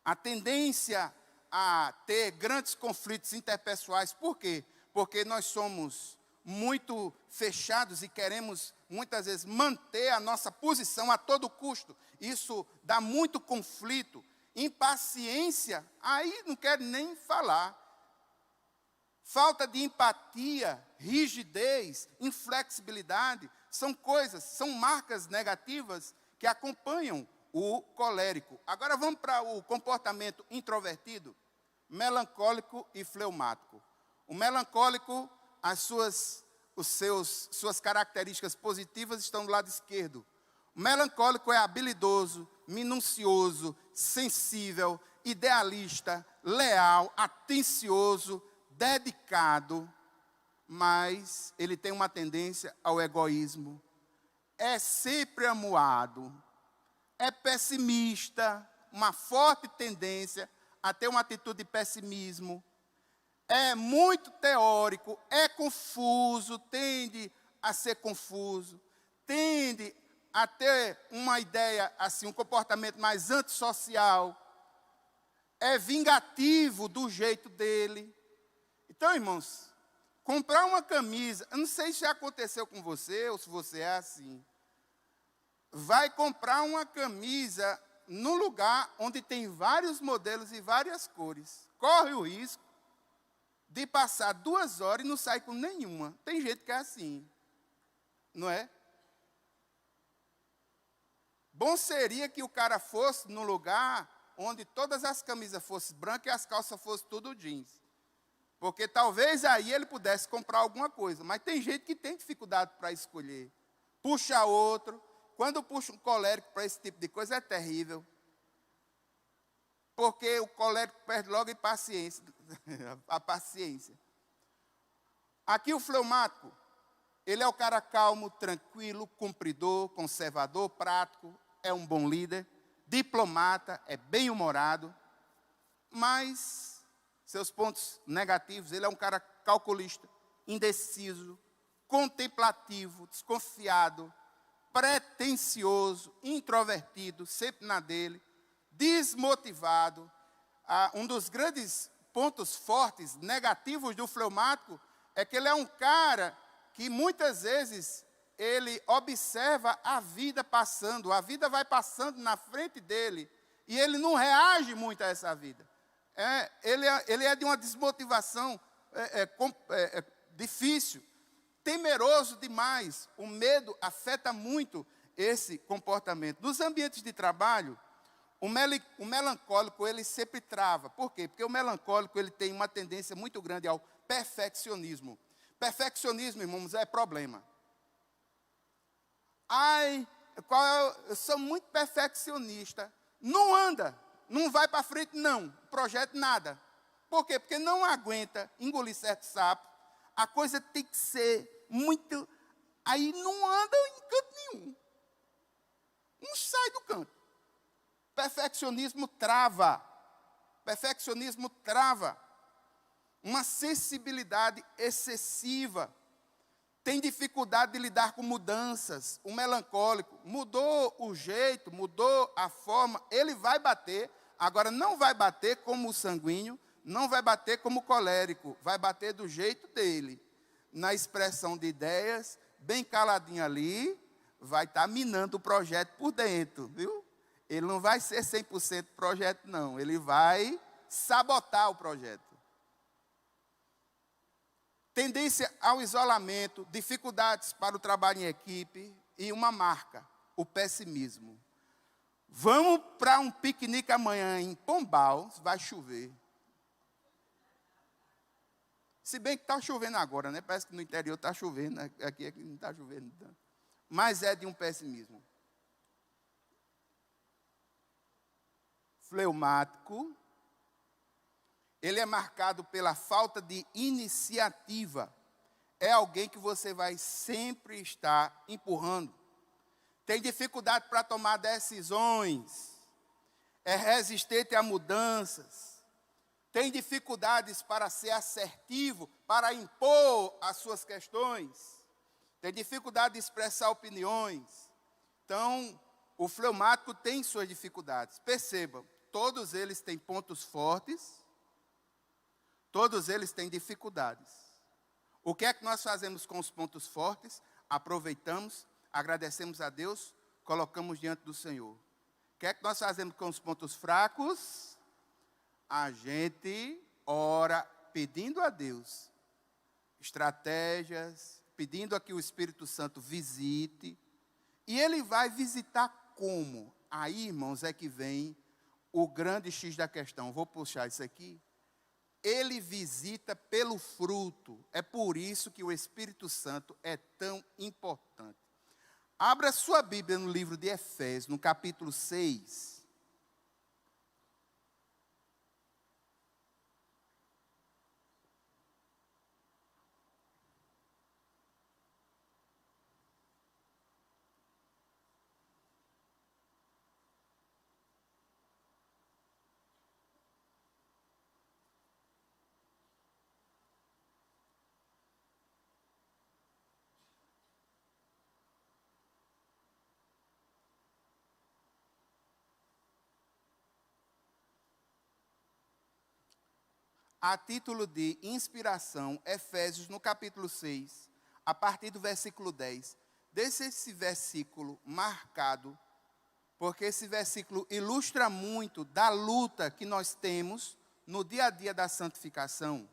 a tendência a ter grandes conflitos interpessoais. Por quê? Porque nós somos muito fechados e queremos, muitas vezes, manter a nossa posição a todo custo. Isso dá muito conflito. Impaciência, aí não quero nem falar. Falta de empatia, rigidez, inflexibilidade, são coisas, são marcas negativas que acompanham o colérico. Agora vamos para o comportamento introvertido, melancólico e fleumático. O melancólico, suas características positivas estão do lado esquerdo. O melancólico é habilidoso, minucioso, sensível, idealista, leal, atencioso, dedicado, mas ele tem uma tendência ao egoísmo. É sempre amuado, é pessimista, uma forte tendência a ter uma atitude de pessimismo. É muito teórico, é confuso, tende a ser confuso, tende a ter uma ideia, assim, um comportamento mais antissocial. é vingativo do jeito dele. Então, irmãos, comprar uma camisa, eu não sei se já aconteceu com você ou se você é assim. Vai comprar uma camisa num lugar onde tem vários modelos e várias cores. Corre o risco de passar 2 horas e não sair com nenhuma. Tem gente que é assim, não é? Bom seria que o cara fosse num lugar onde todas as camisas fossem brancas e as calças fossem tudo jeans. Porque talvez aí ele pudesse comprar alguma coisa. Mas tem gente que tem dificuldade para escolher. Puxa outro. Quando puxa um colérico para esse tipo de coisa é terrível. Porque o colérico perde logo a paciência. Aqui o fleumático, ele é o cara calmo, tranquilo, cumpridor, conservador, prático, é um bom líder, diplomata, é bem-humorado, mas seus pontos negativos, ele é um cara calculista, indeciso, contemplativo, desconfiado, pretensioso, introvertido, sempre na dele, desmotivado. Um dos grandes pontos fortes, negativos do fleumático, é que ele é um cara que muitas vezes ele observa a vida passando, a vida vai passando na frente dele, e ele não reage muito a essa vida. Ele é de uma desmotivação difícil, temeroso demais. O medo afeta muito esse comportamento. Nos ambientes de trabalho, o melancólico, ele sempre trava. Por quê? Porque o melancólico, ele tem uma tendência muito grande ao perfeccionismo. Perfeccionismo, irmãos, é problema. Eu sou muito perfeccionista. Não anda, não vai para frente, não. Projeto nada. Por quê? Porque não aguenta engolir certo sapo. A coisa tem que ser muito... Aí não anda em canto nenhum. Não sai do canto. Perfeccionismo trava. Perfeccionismo trava. Uma sensibilidade excessiva. Tem dificuldade de lidar com mudanças. O melancólico mudou o jeito, mudou a forma. Ele vai bater. Agora não vai bater como o sanguíneo, não vai bater como o colérico. Vai bater do jeito dele. Na expressão de ideias, bem caladinho ali, vai estar minando o projeto por dentro, viu? Ele não vai ser 100% projeto, não. Ele vai sabotar o projeto. Tendência ao isolamento, dificuldades para o trabalho em equipe e uma marca, o pessimismo. Vamos para um piquenique amanhã em Pombal, vai chover. Se bem que está chovendo agora, né? Parece que no interior está chovendo, aqui não está chovendo tanto. Mas é de um pessimismo. Fleumático, ele é marcado pela falta de iniciativa. É alguém que você vai sempre estar empurrando. Tem dificuldade para tomar decisões. É resistente a mudanças. Tem dificuldades para ser assertivo, para impor as suas questões. Tem dificuldade de expressar opiniões. Então, o fleumático tem suas dificuldades. Percebam, todos eles têm pontos fortes, todos eles têm dificuldades. O que é que nós fazemos com os pontos fortes? Aproveitamos, agradecemos a Deus, colocamos diante do Senhor. O que é que nós fazemos com os pontos fracos? A gente ora pedindo a Deus estratégias, pedindo a que o Espírito Santo visite. E ele vai visitar como? Aí, irmãos, é que vem o grande X da questão. Vou puxar isso aqui. Ele visita pelo fruto. É por isso que o Espírito Santo é tão importante. Abra sua Bíblia no livro de Efésios, no capítulo 6. a título de inspiração, Efésios, no capítulo 6, a partir do versículo 10. Deixe esse versículo marcado, porque esse versículo ilustra muito da luta que nós temos no dia a dia da santificação.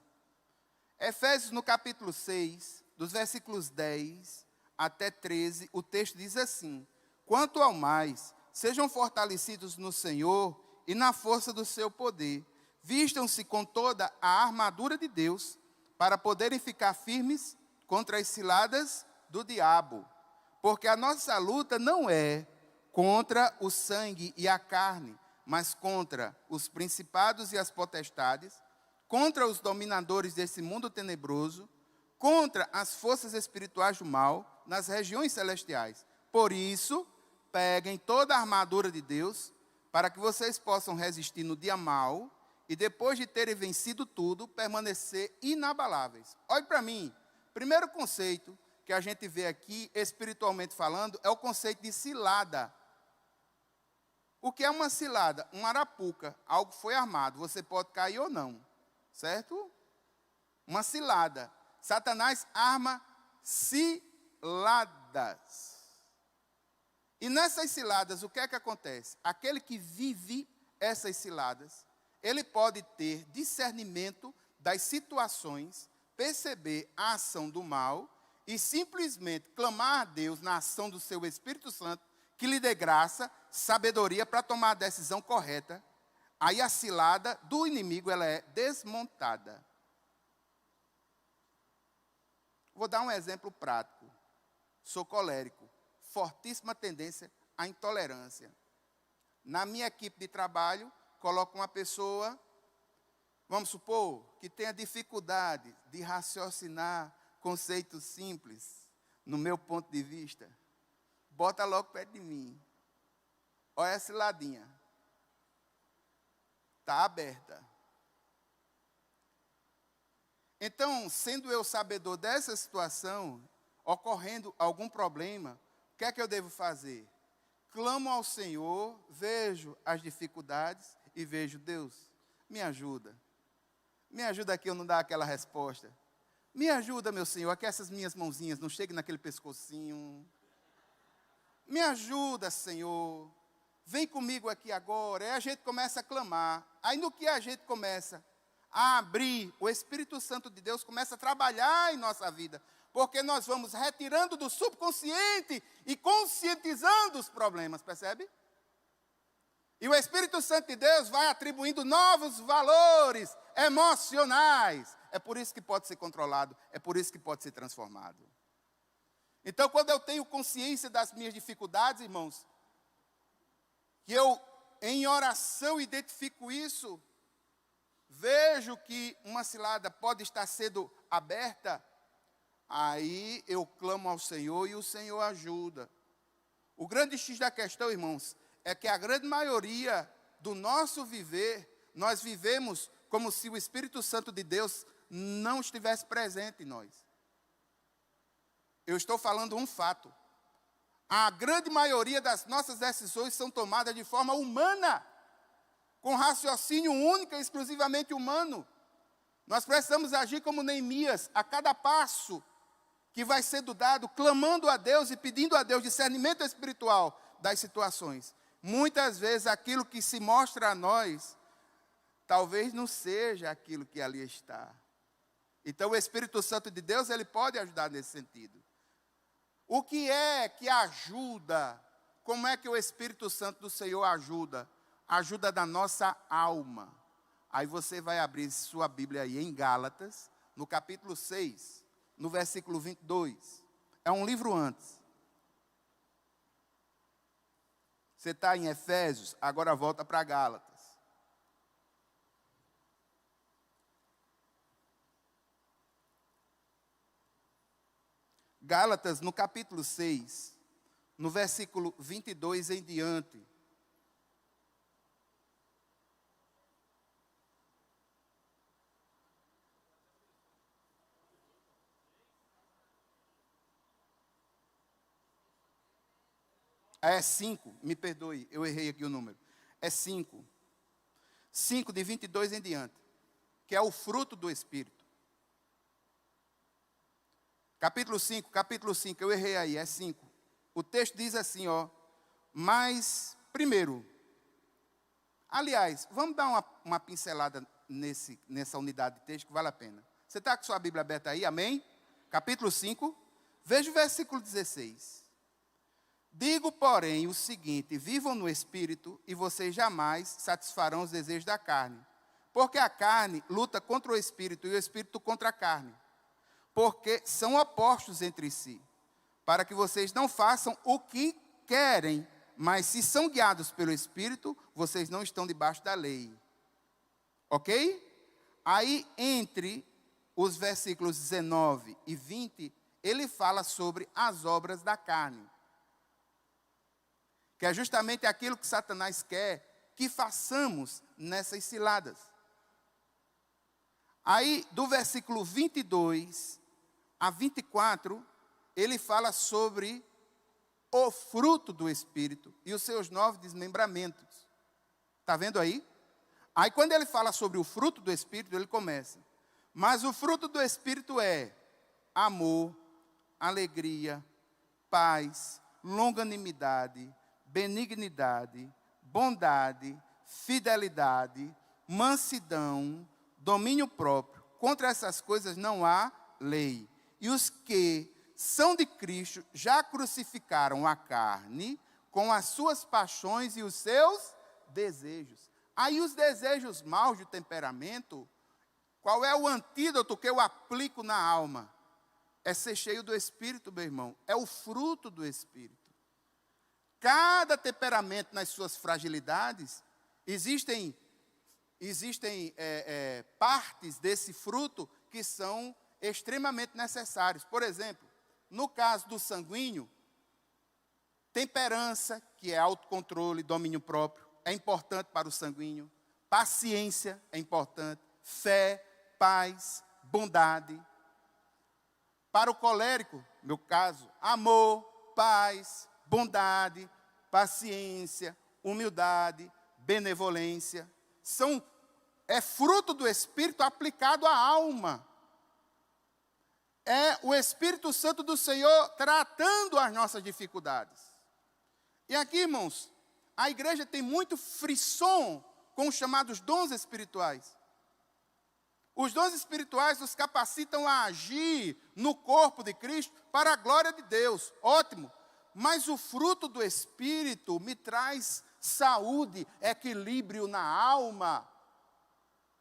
Efésios, no capítulo 6, dos versículos 10 até 13, o texto diz assim: quanto ao mais, sejam fortalecidos no Senhor e na força do seu poder. Vistam-se com toda a armadura de Deus, para poderem ficar firmes contra as ciladas do diabo. Porque a nossa luta não é contra o sangue e a carne, mas contra os principados e as potestades, contra os dominadores desse mundo tenebroso, contra as forças espirituais do mal nas regiões celestiais. Por isso, peguem toda a armadura de Deus, para que vocês possam resistir no dia mau, e depois de terem vencido tudo, permanecer inabaláveis. Olhe para mim, primeiro conceito que a gente vê aqui, espiritualmente falando, é o conceito de cilada. O que é uma cilada? Uma arapuca, algo foi armado, você pode cair ou não, certo? Uma cilada. Satanás arma ciladas. E nessas ciladas, o que é que acontece? Aquele que vive essas ciladas, ele pode ter discernimento das situações, perceber a ação do mal e simplesmente clamar a Deus na ação do seu Espírito Santo, que lhe dê graça, sabedoria para tomar a decisão correta. Aí a cilada do inimigo, ela é desmontada. Vou dar um exemplo prático. Sou colérico, fortíssima tendência à intolerância. Na minha equipe de trabalho, coloco uma pessoa, vamos supor, que tenha dificuldade de raciocinar conceitos simples, no meu ponto de vista. Bota logo perto de mim. Olha essa ciladinha. Está aberta. Então, sendo eu sabedor dessa situação, ocorrendo algum problema, o que é que eu devo fazer? Clamo ao Senhor, vejo as dificuldades e vejo, Deus, me ajuda. Me ajuda aqui eu não dar aquela resposta. Me ajuda, meu Senhor, a que essas minhas mãozinhas não cheguem naquele pescocinho. Me ajuda, Senhor. Vem comigo aqui agora. Aí a gente começa a clamar. Aí no que a gente começa a abrir, o Espírito Santo de Deus começa a trabalhar em nossa vida. Porque nós vamos retirando do subconsciente e conscientizando os problemas, percebe? E o Espírito Santo de Deus vai atribuindo novos valores emocionais. É por isso que pode ser controlado, é por isso que pode ser transformado. Então, quando eu tenho consciência das minhas dificuldades, irmãos, que eu, em oração, identifico isso, vejo que uma cilada pode estar sendo aberta, aí eu clamo ao Senhor e o Senhor ajuda. O grande X da questão, irmãos, é que a grande maioria do nosso viver, nós vivemos como se o Espírito Santo de Deus não estivesse presente em nós. Eu estou falando um fato. A grande maioria das nossas decisões são tomadas de forma humana, com raciocínio único e exclusivamente humano. Nós precisamos agir como Neemias, a cada passo que vai sendo dado, clamando a Deus e pedindo a Deus discernimento espiritual das situações. Muitas vezes aquilo que se mostra a nós, talvez não seja aquilo que ali está. Então o Espírito Santo de Deus, ele pode ajudar nesse sentido. O que é que ajuda? Como é que o Espírito Santo do Senhor ajuda? Ajuda da nossa alma. Aí você vai abrir sua Bíblia aí em Gálatas, no capítulo 6, no versículo 22. É um livro antes. Você está em Efésios, agora volta para Gálatas. Gálatas, no capítulo 6, no versículo 22 em diante. É 5, me perdoe, eu errei aqui o número. É 5. 5 de 22 em diante. que é o fruto do Espírito. Capítulo 5, eu errei aí, é 5. O texto diz assim, ó, mas, primeiro, aliás, vamos dar uma pincelada nessa unidade de texto que vale a pena. Você está com sua Bíblia aberta aí, amém? Capítulo 5, veja o versículo 16. Digo, porém, o seguinte, vivam no Espírito e vocês jamais satisfarão os desejos da carne. Porque a carne luta contra o Espírito e o Espírito contra a carne. Porque são opostos entre si, para que vocês não façam o que querem, mas se são guiados pelo Espírito, vocês não estão debaixo da lei. Ok? Aí, entre os versículos 19 e 20, ele fala sobre as obras da carne. Que é justamente aquilo que Satanás quer que façamos nessas ciladas. Aí, do versículo 22 a 24, ele fala sobre o fruto do Espírito e os seus 9 desmembramentos. Está vendo aí? Aí, quando ele fala sobre o fruto do Espírito, ele começa. Mas o fruto do Espírito é amor, alegria, paz, longanimidade, benignidade, bondade, fidelidade, mansidão, domínio próprio. Contra essas coisas não há lei. E os que são de Cristo já crucificaram a carne com as suas paixões e os seus desejos. Aí os desejos maus de temperamento, qual é o antídoto que eu aplico na alma? É ser cheio do Espírito, meu irmão. É o fruto do Espírito. Cada temperamento nas suas fragilidades, existem partes desse fruto que são extremamente necessários. Por exemplo, no caso do sanguíneo, temperança, que é autocontrole, domínio próprio, é importante para o sanguíneo. Paciência é importante. Fé, paz, bondade. Para o colérico, no caso, amor, paz, bondade, paciência, humildade, benevolência. É fruto do Espírito aplicado à alma. É o Espírito Santo do Senhor tratando as nossas dificuldades. E aqui, irmãos, a igreja tem muito frisson com os chamados dons espirituais. Os dons espirituais nos capacitam a agir no corpo de Cristo para a glória de Deus. Ótimo. Mas o fruto do Espírito me traz saúde, equilíbrio na alma.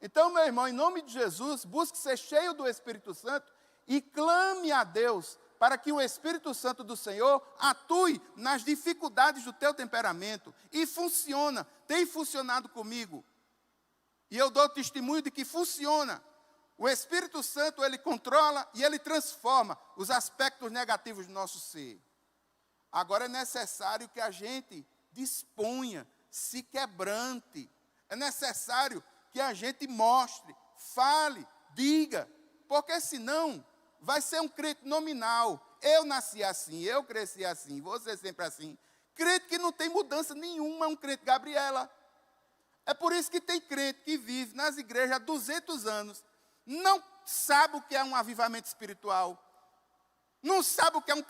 Então, meu irmão, em nome de Jesus, busque ser cheio do Espírito Santo e clame a Deus para que o Espírito Santo do Senhor atue nas dificuldades do teu temperamento. E funciona, tem funcionado comigo. E eu dou testemunho de que funciona. O Espírito Santo, ele controla e ele transforma os aspectos negativos do nosso ser. Agora é necessário que a gente disponha, se quebrante. É necessário que a gente mostre, fale, diga. Porque senão vai ser um crente nominal. Eu nasci assim, eu cresci assim, você sempre assim. Crente que não tem mudança nenhuma, é um crente Gabriela. É por isso que tem crente que vive nas igrejas há 200 anos, não sabe o que é um avivamento espiritual, não sabe o que é um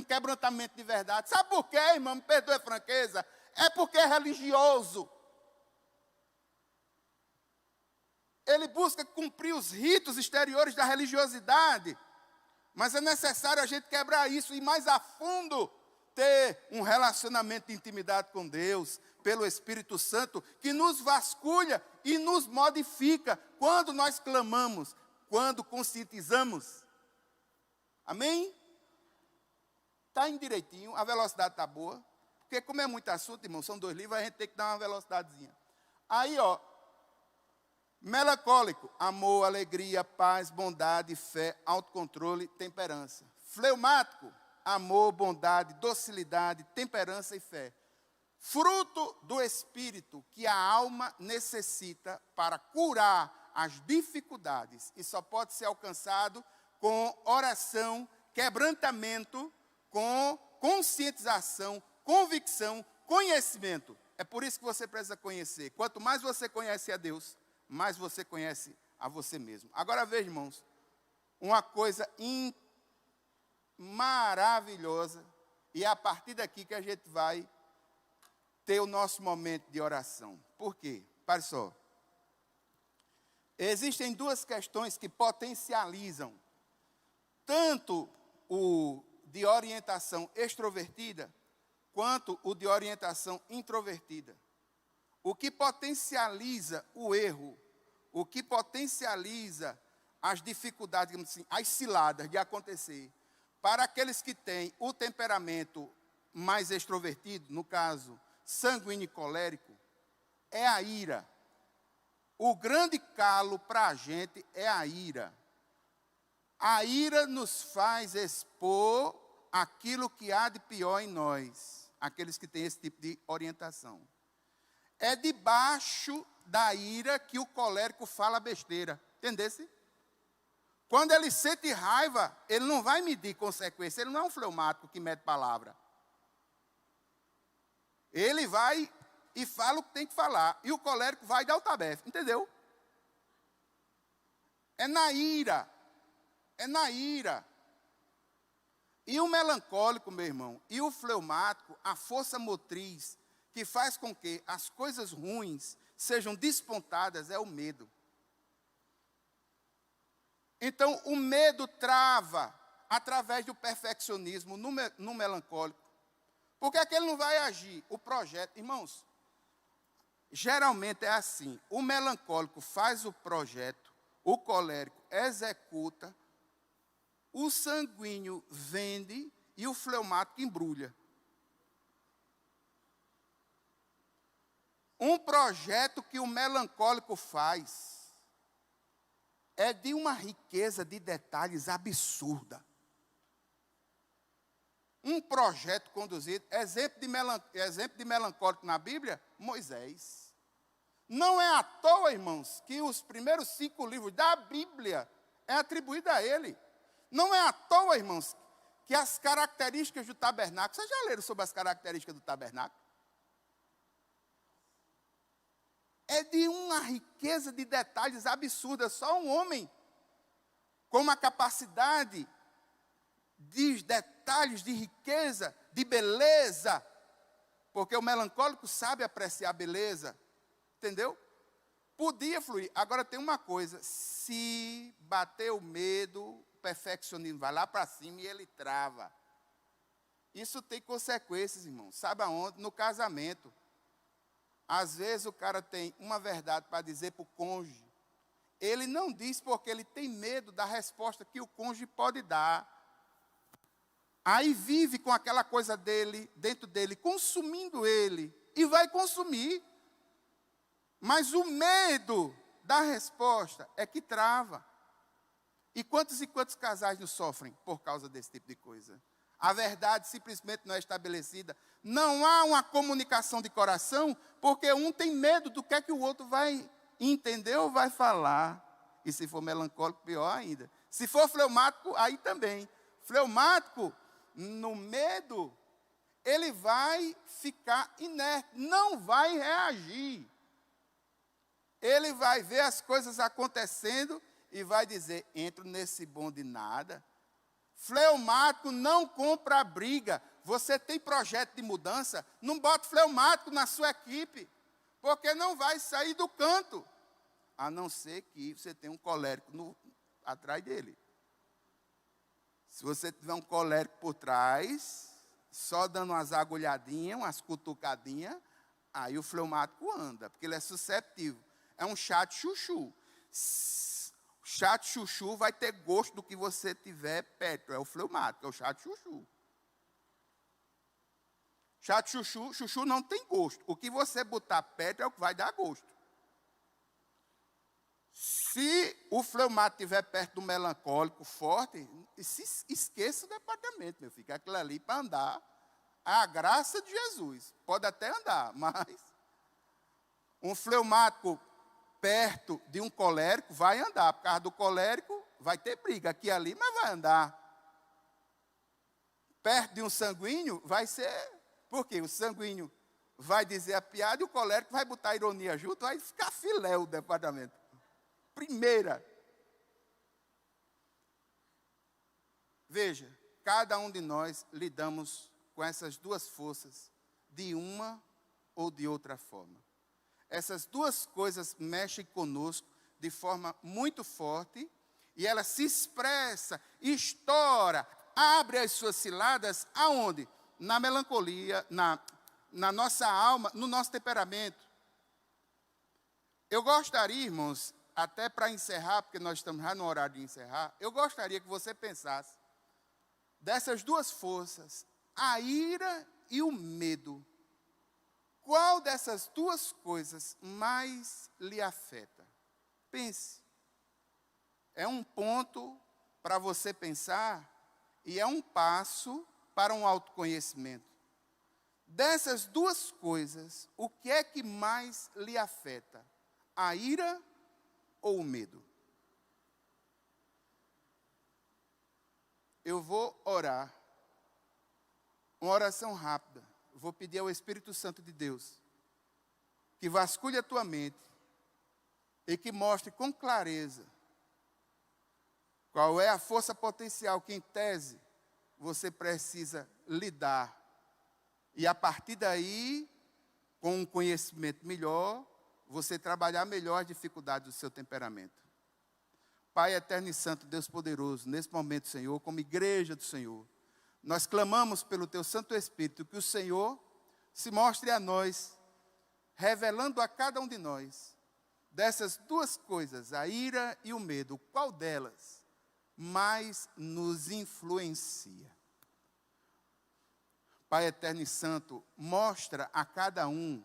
quebrantamento de verdade. Sabe por quê, irmão? Me perdoe a franqueza. É porque é religioso. Ele busca cumprir os ritos exteriores da religiosidade, mas é necessário a gente quebrar isso e mais a fundo ter um relacionamento de intimidade com Deus, pelo Espírito Santo, que nos vasculha e nos modifica quando nós clamamos, quando conscientizamos. Amém? Está indo direitinho, a velocidade está boa, porque como é muito assunto, irmão, são 2 livros, a gente tem que dar uma velocidadezinha. Aí, ó, melancólico, amor, alegria, paz, bondade, fé, autocontrole, temperança. Fleumático, amor, bondade, docilidade, temperança e fé. Fruto do Espírito que a alma necessita para curar as dificuldades. E só pode ser alcançado com oração, quebrantamento, com conscientização, convicção, conhecimento. É por isso que você precisa conhecer. Quanto mais você conhece a Deus, mais você conhece a você mesmo. Agora veja, irmãos, uma coisa maravilhosa, e é a partir daqui que a gente vai ter o nosso momento de oração. Por quê? Pare só. Existem duas questões que potencializam tanto o de orientação extrovertida, quanto o de orientação introvertida. O que potencializa o erro, o que potencializa as dificuldades, digamos assim, as ciladas de acontecer, para aqueles que têm o temperamento mais extrovertido, no caso, sanguíneo e colérico, é a ira. O grande calo para a gente é a ira. A ira nos faz expor aquilo que há de pior em nós, aqueles que têm esse tipo de orientação. É debaixo da ira que o colérico fala besteira, entendesse? Quando ele sente raiva, ele não vai medir consequência, ele não é um fleumático que mede palavra. Ele vai e fala o que tem que falar, e o colérico vai dar o tabefe, entendeu? É na ira. É na ira. E o melancólico, meu irmão, e o fleumático, a força motriz que faz com que as coisas ruins sejam despontadas é o medo. Então, o medo trava através do perfeccionismo no melancólico. Porque é que ele não vai agir? O projeto, irmãos, geralmente é assim. O melancólico faz o projeto, o colérico executa, o sanguíneo vende e o fleumático embrulha. Um projeto que o melancólico faz é de uma riqueza de detalhes absurda. Um projeto conduzido, exemplo de melancólico na Bíblia, Moisés. Não é à toa, irmãos, que os primeiros 5 livros da Bíblia é atribuído a ele. Não é à toa, irmãos, que as características do tabernáculo, vocês já leram sobre as características do tabernáculo? É de uma riqueza de detalhes absurda. Só um homem com uma capacidade de detalhes, de riqueza, de beleza, porque o melancólico sabe apreciar a beleza, entendeu? Podia fluir. Agora tem uma coisa, se bater o medo, o perfeccionismo vai lá para cima e ele trava. Isso tem consequências, irmão. Sabe aonde? No casamento. Às vezes o cara tem uma verdade para dizer para o cônjuge. Ele não diz porque ele tem medo da resposta que o cônjuge pode dar. Aí vive com aquela coisa dele, dentro dele, consumindo ele. E vai consumir. Mas o medo da resposta é que trava. E quantos casais não sofrem por causa desse tipo de coisa? A verdade simplesmente não é estabelecida. Não há uma comunicação de coração, porque um tem medo do que é que o outro vai entender ou vai falar. E se for melancólico, pior ainda. Se for fleumático, aí também. Fleumático, no medo, ele vai ficar inerte, não vai reagir. Ele vai ver as coisas acontecendo e vai dizer, entro nesse bonde nada. Fleumático não compra briga. Você tem projeto de mudança, não bota fleumático na sua equipe, porque não vai sair do canto. A não ser que você tenha um colérico atrás dele. Se você tiver um colérico por trás, só dando umas agulhadinhas, umas cutucadinhas, aí o fleumático anda, porque ele é susceptível. É um chato chuchu. Chato chuchu vai ter gosto do que você tiver perto. É o fleumático, é o chato chuchu. Chato chuchu não tem gosto. O que você botar perto é o que vai dar gosto. Se o fleumático estiver perto do melancólico forte, esqueça o departamento, meu filho. Aquilo ali para andar, é a graça de Jesus. Pode até andar, mas um fleumático perto de um colérico vai andar. Por causa do colérico, vai ter briga aqui e ali, mas vai andar. Perto de um sanguíneo, vai ser... Por quê? O sanguíneo vai dizer a piada e o colérico vai botar a ironia junto, vai ficar filé o departamento. primeira. Veja, cada um de nós lidamos com essas duas forças de uma ou de outra forma. Essas duas coisas mexem conosco de forma muito forte e ela se expressa, estoura, abre as suas ciladas aonde? Na melancolia, na nossa alma, no nosso temperamento. Eu gostaria, irmãos, até para encerrar, porque nós estamos já no horário de encerrar, eu gostaria que você pensasse dessas duas forças, a ira e o medo. Qual dessas duas coisas mais lhe afeta? Pense. É um ponto para você pensar e é um passo para um autoconhecimento. Dessas duas coisas, o que é que mais lhe afeta? A ira ou o medo? Eu vou orar. Uma oração rápida. Vou pedir ao Espírito Santo de Deus que vasculhe a tua mente e que mostre com clareza qual é a força potencial que, em tese, você precisa lidar. E, a partir daí, com um conhecimento melhor, você trabalhar melhor as dificuldades do seu temperamento. Pai eterno e santo, Deus poderoso, nesse momento, Senhor, como igreja do Senhor, nós clamamos pelo Teu Santo Espírito, que o Senhor se mostre a nós, revelando a cada um de nós, dessas duas coisas, a ira e o medo, qual delas mais nos influencia? Pai eterno e santo, mostra a cada um,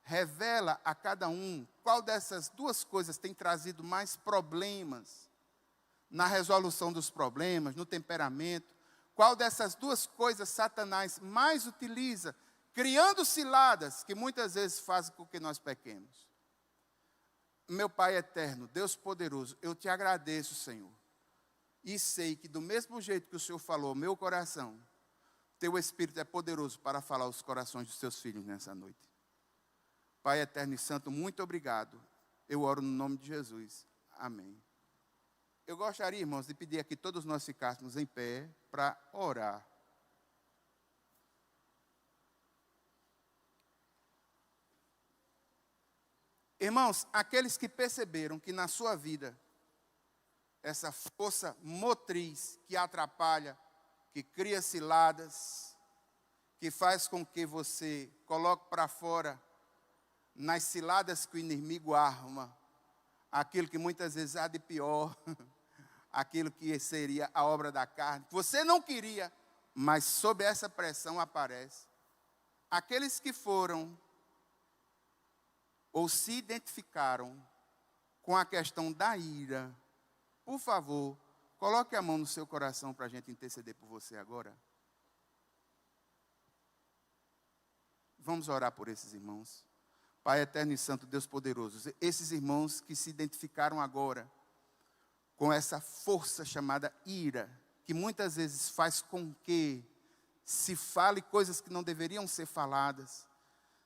revela a cada um, qual dessas duas coisas tem trazido mais problemas na resolução dos problemas, no temperamento. Qual dessas duas coisas Satanás mais utiliza, criando ciladas que muitas vezes fazem com que nós pequemos. Meu Pai eterno, Deus poderoso, eu te agradeço, Senhor. E sei que do mesmo jeito que o Senhor falou ao meu coração, Teu Espírito é poderoso para falar aos corações dos Teus filhos nessa noite. Pai eterno e santo, muito obrigado. Eu oro no nome de Jesus. Amém. Eu gostaria, irmãos, de pedir aqui todos nós ficássemos em pé para orar. Irmãos, aqueles que perceberam que na sua vida, essa força motriz que atrapalha, que cria ciladas, que faz com que você coloque para fora, nas ciladas que o inimigo arma, aquilo que muitas vezes há de pior, aquilo que seria a obra da carne, que você não queria, mas sob essa pressão aparece. Aqueles que foram ou se identificaram com a questão da ira, por favor, coloque a mão no seu coração para a gente interceder por você agora. Vamos orar por esses irmãos. Pai eterno e santo, Deus poderoso, esses irmãos que se identificaram agora com essa força chamada ira, que muitas vezes faz com que se fale coisas que não deveriam ser faladas,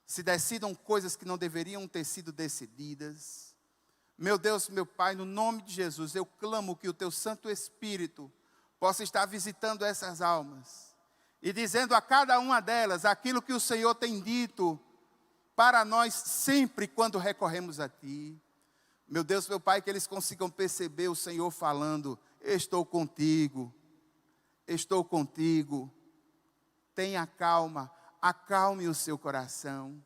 se decidam coisas que não deveriam ter sido decididas. Meu Deus, meu Pai, no nome de Jesus, eu clamo que o Teu Santo Espírito possa estar visitando essas almas e dizendo a cada uma delas aquilo que o Senhor tem dito para nós sempre quando recorremos a Ti. Meu Deus, meu Pai, que eles consigam perceber o Senhor falando: estou contigo, tenha calma, acalme o seu coração.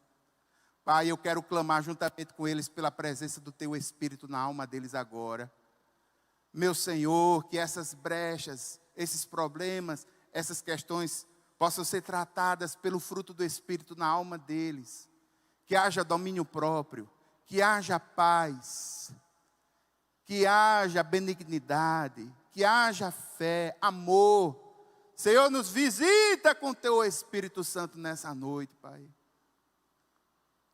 Pai, eu quero clamar juntamente com eles pela presença do Teu Espírito na alma deles agora. Meu Senhor, que essas brechas, esses problemas, essas questões possam ser tratadas pelo fruto do Espírito na alma deles. Que haja domínio próprio, que haja paz, que haja benignidade, que haja fé, amor. Senhor, nos visita com Teu Espírito Santo nessa noite, Pai.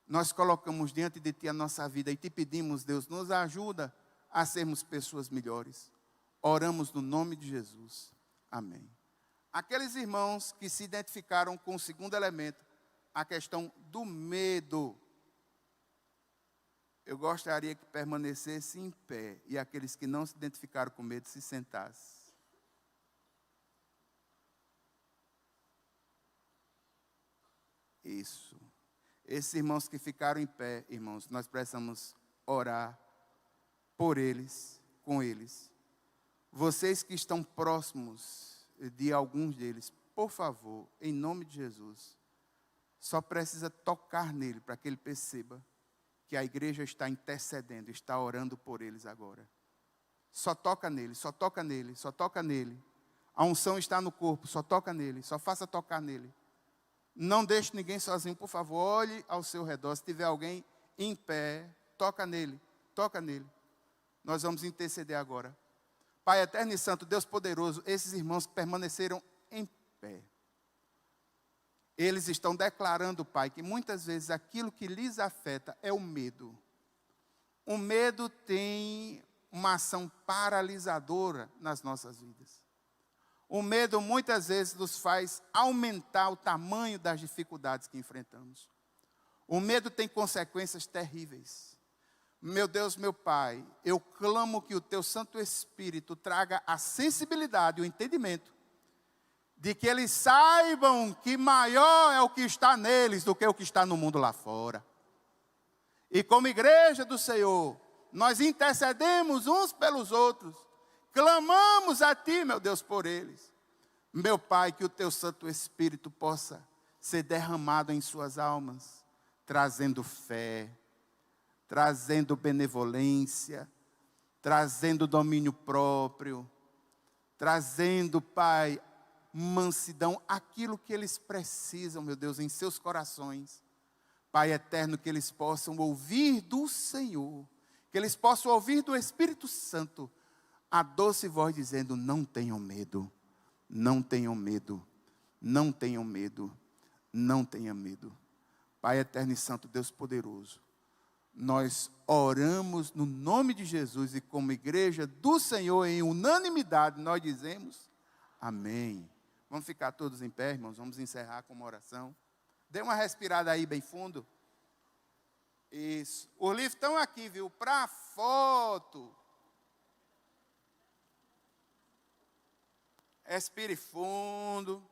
Nós colocamos diante de Ti a nossa vida e Te pedimos, Deus, nos ajuda a sermos pessoas melhores. Oramos no nome de Jesus. Amém. Aqueles irmãos que se identificaram com o segundo elemento, a questão do medo. eu gostaria que permanecesse em pé e aqueles que não se identificaram com medo se sentassem. Isso. Esses irmãos que ficaram em pé, irmãos, nós precisamos orar por eles, com eles. Vocês que estão próximos de alguns deles, por favor, em nome de Jesus, só precisa tocar nele para que ele perceba que a igreja está intercedendo, está orando por eles agora. Só toca nele, só toca nele, só toca nele. A unção está no corpo, só toca nele, só faça tocar nele. Não deixe ninguém sozinho, por favor, olhe ao seu redor. Se tiver alguém em pé, toca nele, toca nele. Nós vamos interceder agora. Pai eterno e santo, Deus poderoso, esses irmãos que permaneceram em pé, eles estão declarando, Pai, que muitas vezes aquilo que lhes afeta é o medo. O medo tem uma ação paralisadora nas nossas vidas. O medo muitas vezes nos faz aumentar o tamanho das dificuldades que enfrentamos. O medo tem consequências terríveis. Meu Deus, meu Pai, eu clamo que o Teu Santo Espírito traga a sensibilidade, o entendimento, de que eles saibam que maior é o que está neles do que o que está no mundo lá fora. E como igreja do Senhor, nós intercedemos uns pelos outros, clamamos a Ti, meu Deus, por eles. Meu Pai, que o Teu Santo Espírito possa ser derramado em suas almas, trazendo fé, trazendo benevolência, trazendo domínio próprio, trazendo, Pai, mansidão, aquilo que eles precisam, meu Deus, em seus corações. Pai eterno, que eles possam ouvir do Senhor, que eles possam ouvir do Espírito Santo, a doce voz dizendo: não tenham medo, não tenham medo, não tenham medo, não tenham medo. Pai eterno e santo, Deus poderoso, nós oramos no nome de Jesus e como igreja do Senhor, em unanimidade, nós dizemos amém. Vamos ficar todos em pé, irmãos, vamos encerrar com uma oração. Dê uma respirada aí bem fundo. Isso. Os livros estão aqui, viu? Para foto. Respire fundo.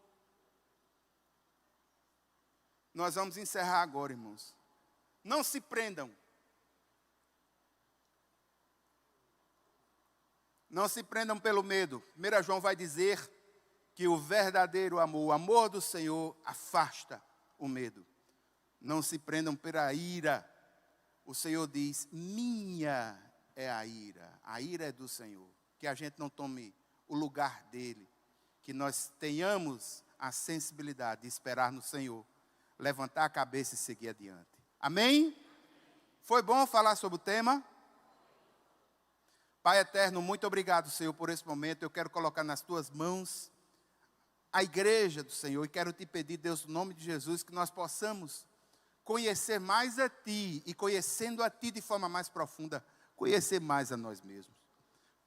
Nós vamos encerrar agora, irmãos. Não se prendam. Não se prendam pelo medo. 1 João vai dizer que o verdadeiro amor, o amor do Senhor, afasta o medo. Não se prendam pela ira. O Senhor diz: minha é a ira é do Senhor. Que a gente não tome o lugar dele. Que nós tenhamos a sensibilidade de esperar no Senhor, levantar a cabeça e seguir adiante. Amém? Foi bom falar sobre o tema? Pai eterno, muito obrigado, Senhor, por esse momento. Eu quero colocar nas tuas mãos a igreja do Senhor e quero te pedir, Deus, no nome de Jesus, que nós possamos conhecer mais a Ti e, conhecendo a Ti de forma mais profunda, conhecer mais a nós mesmos.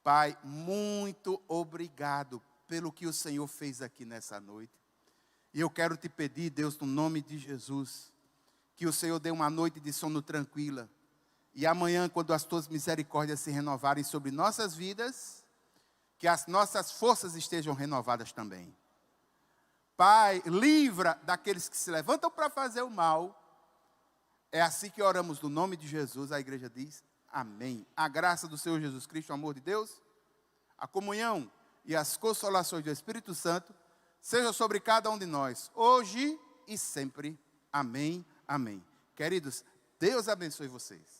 Pai, muito obrigado pelo que o Senhor fez aqui nessa noite. E eu quero te pedir, Deus, no nome de Jesus, que o Senhor dê uma noite de sono tranquila. E amanhã, quando as tuas misericórdias se renovarem sobre nossas vidas, que as nossas forças estejam renovadas também. Pai, livra daqueles que se levantam para fazer o mal. É assim que oramos no nome de Jesus. A igreja diz amém. A graça do Senhor Jesus Cristo, o amor de Deus, a comunhão e as consolações do Espírito Santo sejam sobre cada um de nós, hoje e sempre. Amém, amém. Queridos, Deus abençoe vocês.